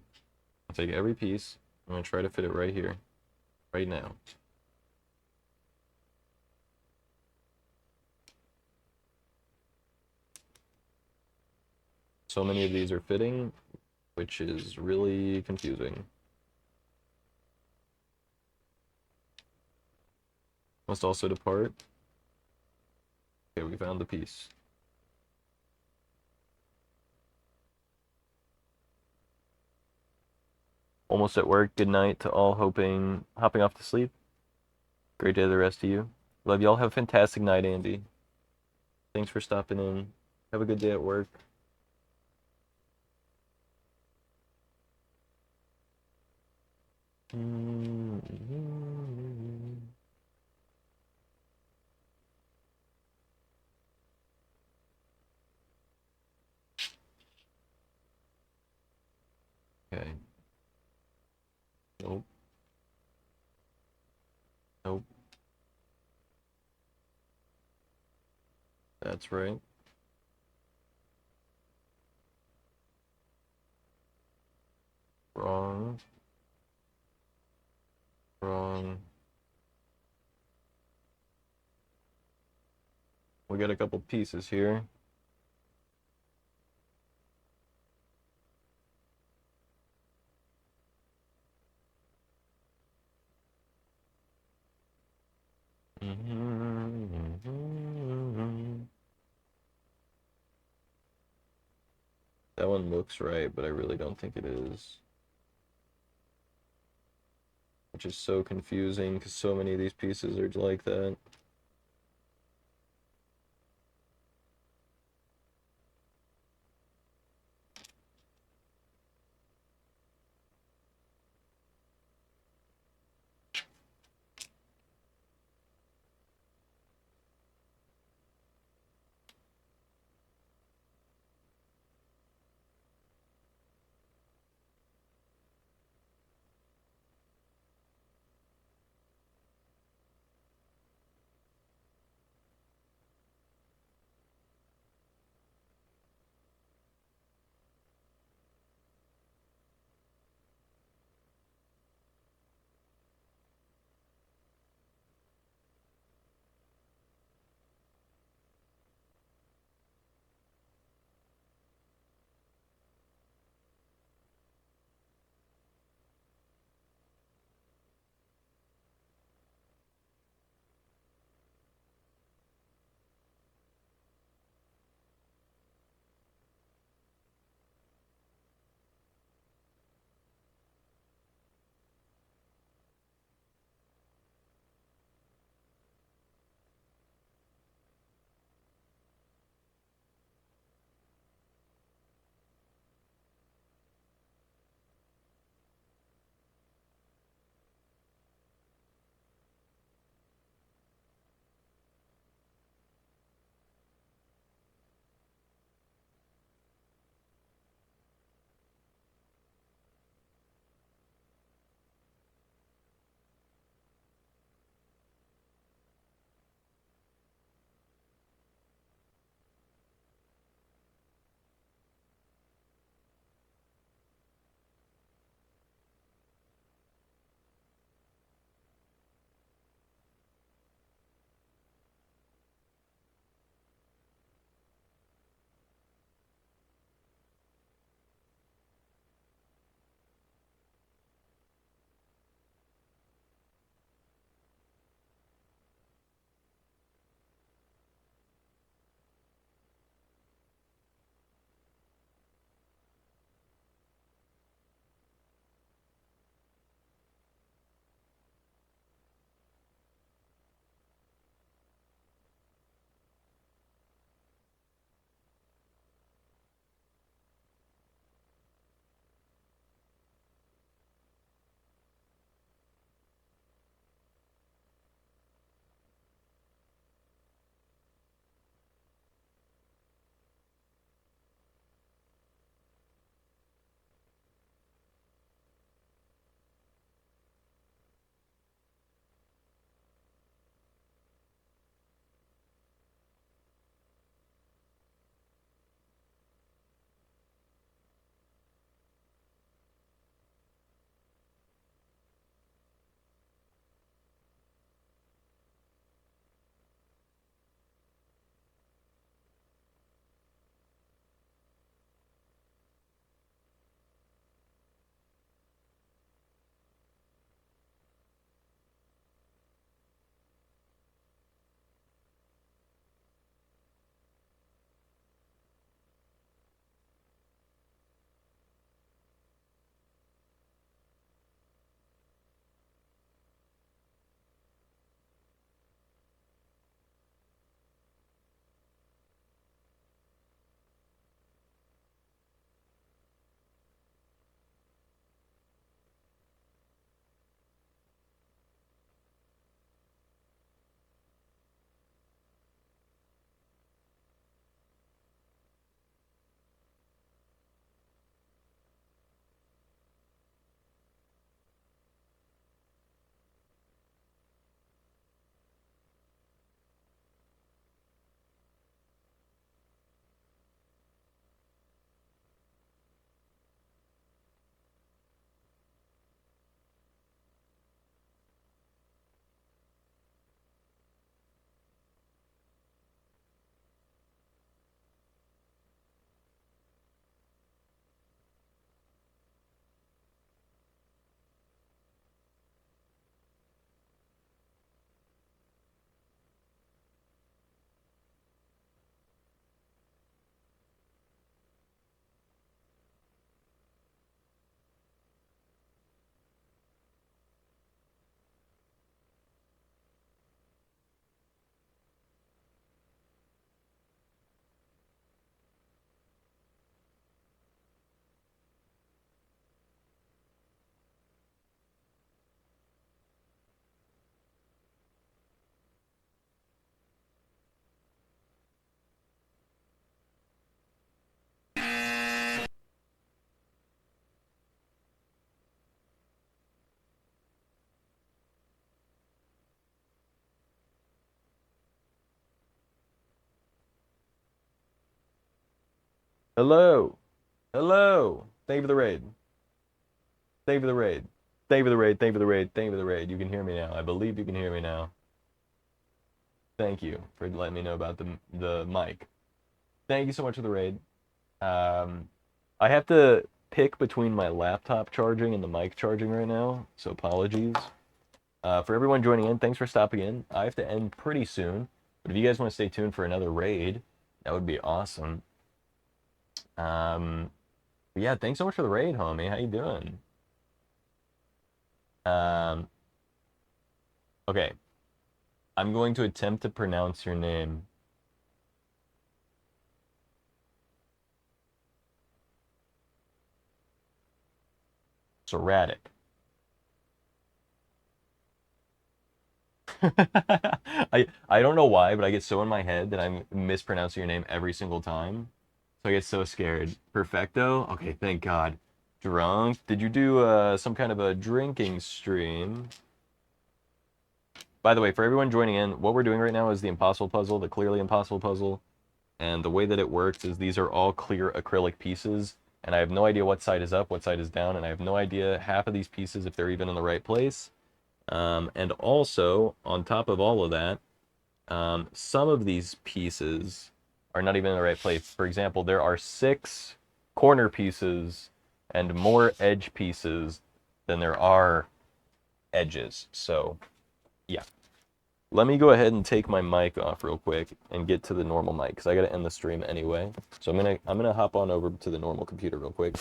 I'll take every piece. I'm gonna try to fit it right here. Right now. So many of these are fitting, which is really confusing. Must also depart. Okay, we found the piece. Almost at work. Good night to all hopping off to sleep. Great day to the rest of you. Love y'all. Have a fantastic night, Andy. Thanks for stopping in. Have a good day at work. Okay. Nope. Nope. That's right. Wrong. We got a couple pieces here. That one looks right, but I really don't think it is. Which is so confusing because so many of these pieces are like that. Hello. Hello. Thank you for the raid. Thank you for the raid. Thank you for the raid. Thank you for the raid. Thank you for the raid. You can hear me now. I believe you can hear me now. Thank you for letting me know about the mic. Thank you so much for the raid. I have to pick between my laptop charging and the mic charging right now, so apologies. For everyone joining in, thanks for stopping in. I have to end pretty soon, but if you guys want to stay tuned for another raid, that would be awesome. But yeah, thanks so much for the raid, homie. How you doing? Okay. I'm going to attempt to pronounce your name. Soratic. I don't know why, but I get so in my head that I'm mispronouncing your name every single time. So I get so scared. Perfecto? Okay, thank God. Drunk? Did you do some kind of a drinking stream? By the way, for everyone joining in, what we're doing right now is the impossible puzzle, the clearly impossible puzzle. And the way that it works is these are all clear acrylic pieces. And I have no idea what side is up, what side is down. And I have no idea half of these pieces if they're even in the right place. And also, on top of all of that, some of these pieces are not even in the right place. For example, there are 6 corner pieces and more edge pieces than there are edges. So, yeah. Let me go ahead and take my mic off real quick and get to the normal mic because I gotta end the stream anyway. So I'm gonna hop on over to the normal computer real quick.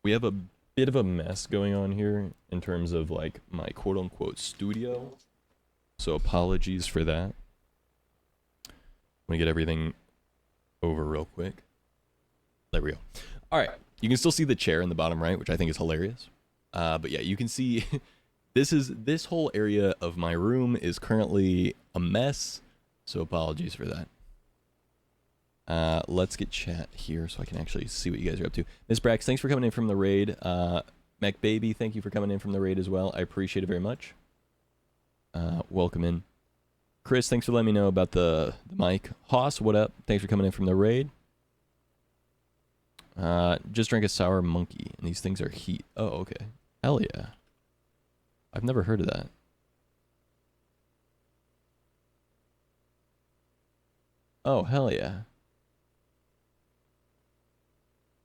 We have a bit of a mess going on here in terms of like my quote-unquote studio, so apologies for that. Let me get everything over real quick. There we go. All right, you can still see the chair in the bottom right, which I think is hilarious. But yeah, you can see this whole area of my room is currently a mess, so apologies for that. Let's get chat here so I can actually see what you guys are up to. Miss Brax, thanks for coming in from the raid. Mac Baby, thank you for coming in from the raid as well. I appreciate it very much. Welcome in. Chris, thanks for letting me know about the mic. Hoss, what up? Thanks for coming in from the raid. Just drank a sour monkey, and these things are heat. Oh, okay. Hell yeah. I've never heard of that. Oh, hell yeah.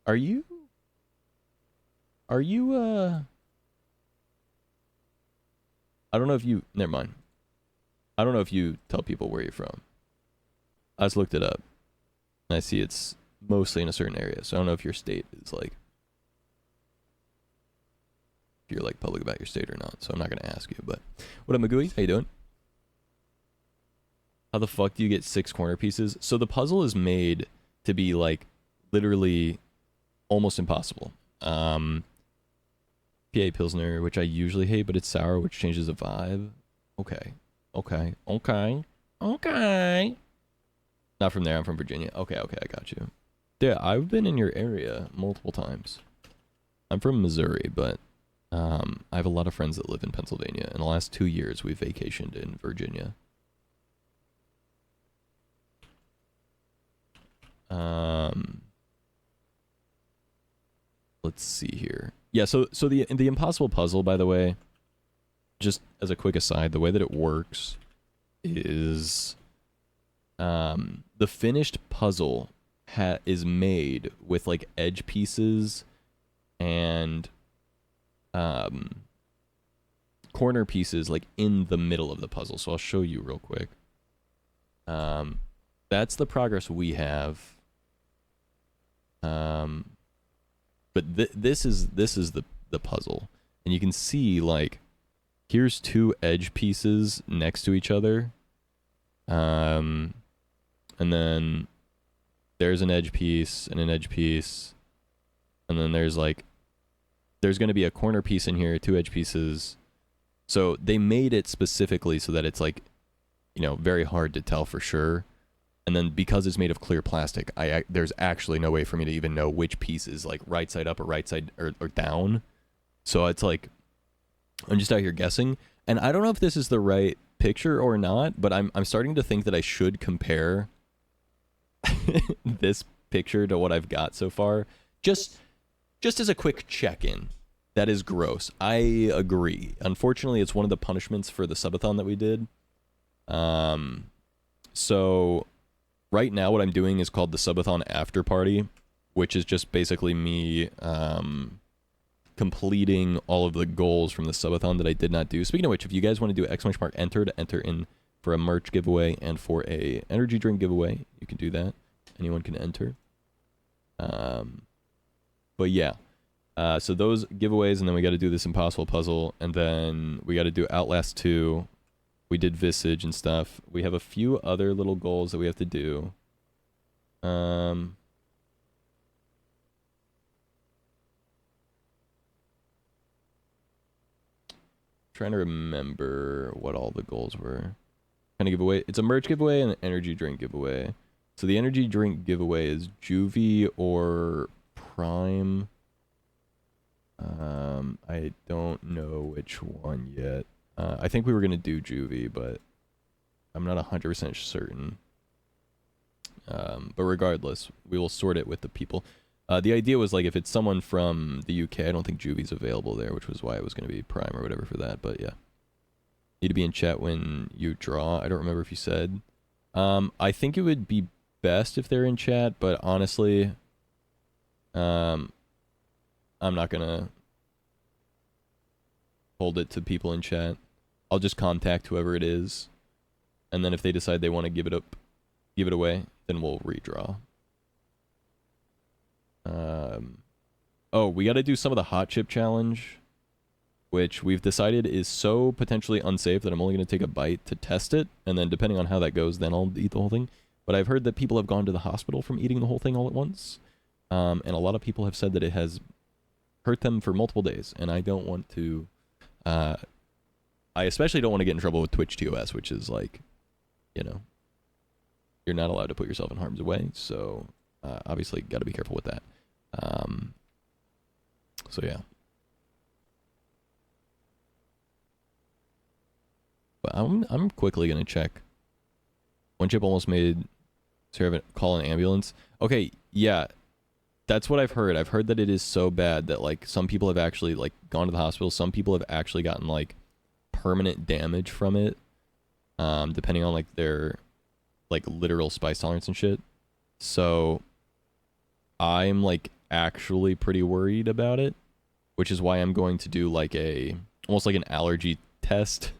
Are you I don't know if you, never mind. I don't know if you tell people where you're from. I just looked it up, and I see it's mostly in a certain area, so I don't know if your state is like, if you're like public about your state or not, so I'm not going to ask you, but what up, Magooey? How you doing? How the fuck do you get 6 corner pieces? So the puzzle is made to be like literally almost impossible. PA Pilsner, which I usually hate, but it's sour, which changes the vibe. Okay. Okay. Okay. Okay. Not from there. I'm from Virginia. Okay. Okay. I got you. Yeah, I've been in your area multiple times. I'm from Missouri, but I have a lot of friends that live in Pennsylvania. In the last 2 years, we've vacationed in Virginia. Let's see here. Yeah, so the impossible puzzle, by the way, just as a quick aside, the way that it works is the finished puzzle is made with like edge pieces and corner pieces like in the middle of the puzzle. So I'll show you real quick. That's the progress we have. But this is the puzzle, and you can see like here's 2 edge pieces next to each other, and then there's an edge piece and an edge piece, and then there's going to be a corner piece in here, 2 edge pieces. So they made it specifically so that it's like, you know, very hard to tell for sure. And And then because it's made of clear plastic, there's actually no way for me to even know which piece is like right side up or right side or down. So it's like, I'm just out here guessing. And I don't know if this is the right picture or not, but I'm starting to think that I should compare this picture to what I've got so far. Just as a quick check-in. That is gross. I agree. Unfortunately, it's one of the punishments for the subathon that we did. So right now what I'm doing is called the Subathon Afterparty, which is just basically me completing all of the goals from the subathon that I did not do. Speaking of which, if you guys want to do !enter to enter in for a merch giveaway and for a energy drink giveaway, you can do that. Anyone can enter. But yeah. So those giveaways, and then we got to do this impossible puzzle, and then we got to do Outlast 2. We did Visage and stuff. We have a few other little goals that we have to do. Trying to remember what all the goals were. Kind of giveaway. It's a merch giveaway and an energy drink giveaway. So the energy drink giveaway is Juvie or Prime. I don't know which one yet. I think we were going to do Juvie, but I'm not 100% certain. But regardless, we will sort it with the people. The idea was like if it's someone from the UK, I don't think Juvie's available there, which was why it was going to be Prime or whatever for that. But yeah. Need to be in chat when you draw. I don't remember if you said. I think it would be best if they're in chat, but honestly, I'm not going to hold it to people in chat. I'll just contact whoever it is, and then if they decide they want to give it away, then we'll redraw. Oh, we got to do some of the hot chip challenge, which we've decided is so potentially unsafe that I'm only going to take a bite to test it, and then depending on how that goes, then I'll eat the whole thing. But I've heard that people have gone to the hospital from eating the whole thing all at once, and a lot of people have said that it has hurt them for multiple days, and I don't want to. I especially don't want to get in trouble with Twitch TOS, which is like, you know, you're not allowed to put yourself in harm's way. So obviously, got to be careful with that. So yeah. But I'm quickly gonna check. One chip almost made Sarah call an ambulance. Okay, yeah. That's what I've heard. I've heard that it is so bad that like some people have actually like gone to the hospital. Some people have actually gotten like permanent damage from it, depending on like their like literal spice tolerance and shit. So I'm like actually pretty worried about it, which is why I'm going to do like a almost like an allergy test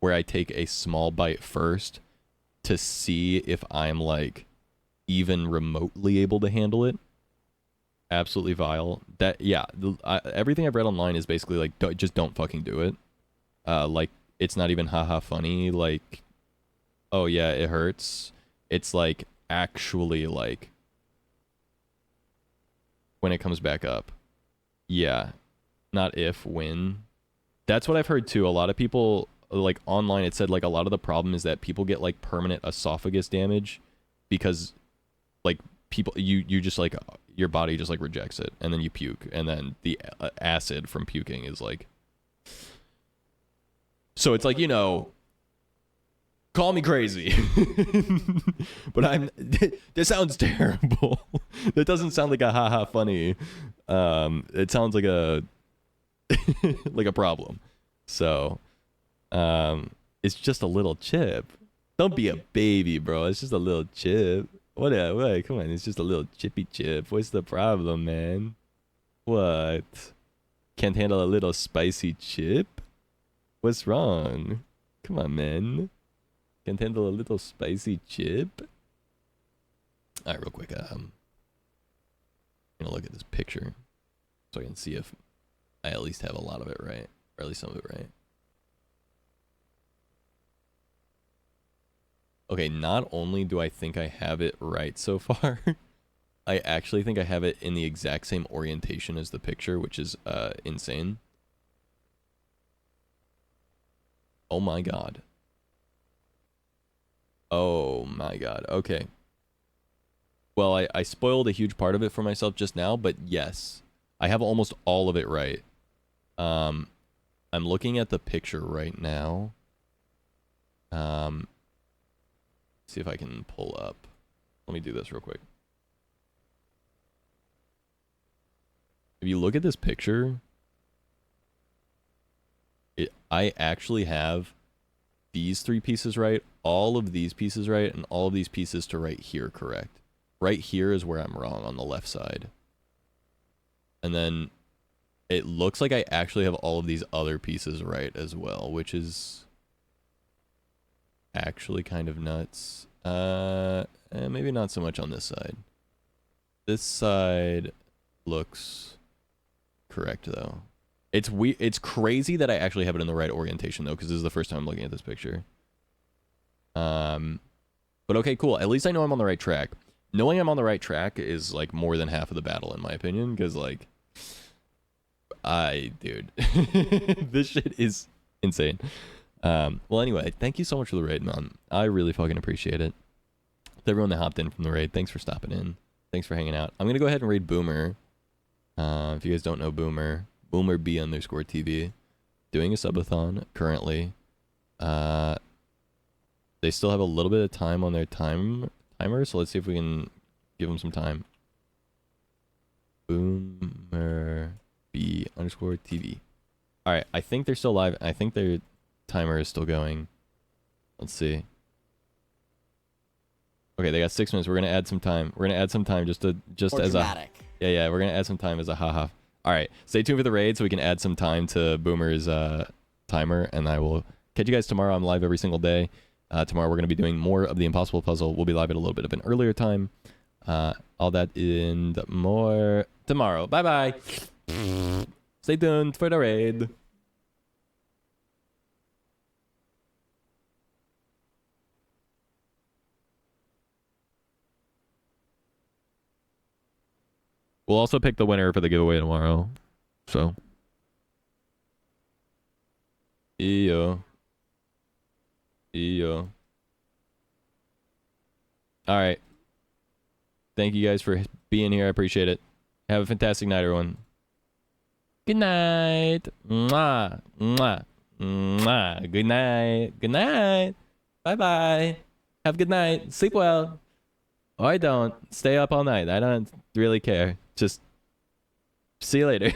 where I take a small bite first to see if I'm like even remotely able to handle it. Absolutely vile. That yeah, everything I've read online is basically like just don't fucking do it. Like it's not even haha funny. Like, oh yeah, it hurts. It's like actually like when it comes back up. Yeah, not if, when. That's what I've heard too. A lot of people like online. It said like a lot of the problem is that people get like permanent esophagus damage because like people you just like your body just like rejects it and then you puke and then the acid from puking is like, so it's like, you know, call me crazy but this sounds terrible. That doesn't sound like a haha funny. It sounds like a like a problem. So it's just a little chip. Don't be a baby, bro. It's just a little chip. What? Come on, it's just a little chippy chip. What's the problem, man? What? Can't handle a little spicy chip? What's wrong? Come on, man. Can't handle a little spicy chip? Alright, real quick. I'm gonna look at this picture so I can see if I at least have a lot of it right, or at least some of it right. Okay, not only do I think I have it right so far, I actually think I have it in the exact same orientation as the picture, which is insane. Oh my god. Oh my god. Okay. well, I spoiled a huge part of it for myself just now, but yes, I have almost all of it right. I'm looking at the picture right now. See if I can pull up. Let me do this real quick. If you look at this picture, I actually have these 3 pieces right, all of these pieces right, and all of these pieces to right here correct. Right here is where I'm wrong on the left side. And then it looks like I actually have all of these other pieces right as well, which is actually kind of nuts. Maybe not so much on this side. This side looks correct though. It's crazy that I actually have it in the right orientation though, because this is the first time I'm looking at this picture. But okay, cool. At least I know I'm on the right track. Knowing I'm on the right track is like more than half of the battle in my opinion, because like, dude, this shit is insane. Well, anyway, thank you so much for the raid, man. I really fucking appreciate it. To everyone that hopped in from the raid, thanks for stopping in. Thanks for hanging out. I'm gonna go ahead and raid Boomer. If you guys don't know Boomer, Boomer B_TV, doing a subathon currently. They still have a little bit of time on their timer, so let's see if we can give them some time. Boomer B_TV. All right, I think they're still live. I think their timer is still going. Let's see. Okay, they got 6 minutes. We're gonna add some time. We're gonna add some time just as dramatic. Yeah. We're gonna add some time as a haha. All right, stay tuned for the raid so we can add some time to Boomer's timer, and I will catch you guys tomorrow. I'm live every single day. Tomorrow we're gonna be doing more of the impossible puzzle. We'll be live at a little bit of an earlier time. All that and more tomorrow. Bye bye. Stay tuned for the raid. We'll also pick the winner for the giveaway tomorrow. So. All right. Thank you guys for being here. I appreciate it. Have a fantastic night, everyone. Good night. Mwah. Mwah. Mwah. Good night. Good night. Bye-bye. Have a good night. Sleep well. Or I don't. Stay up all night. I don't really care. Just see you later.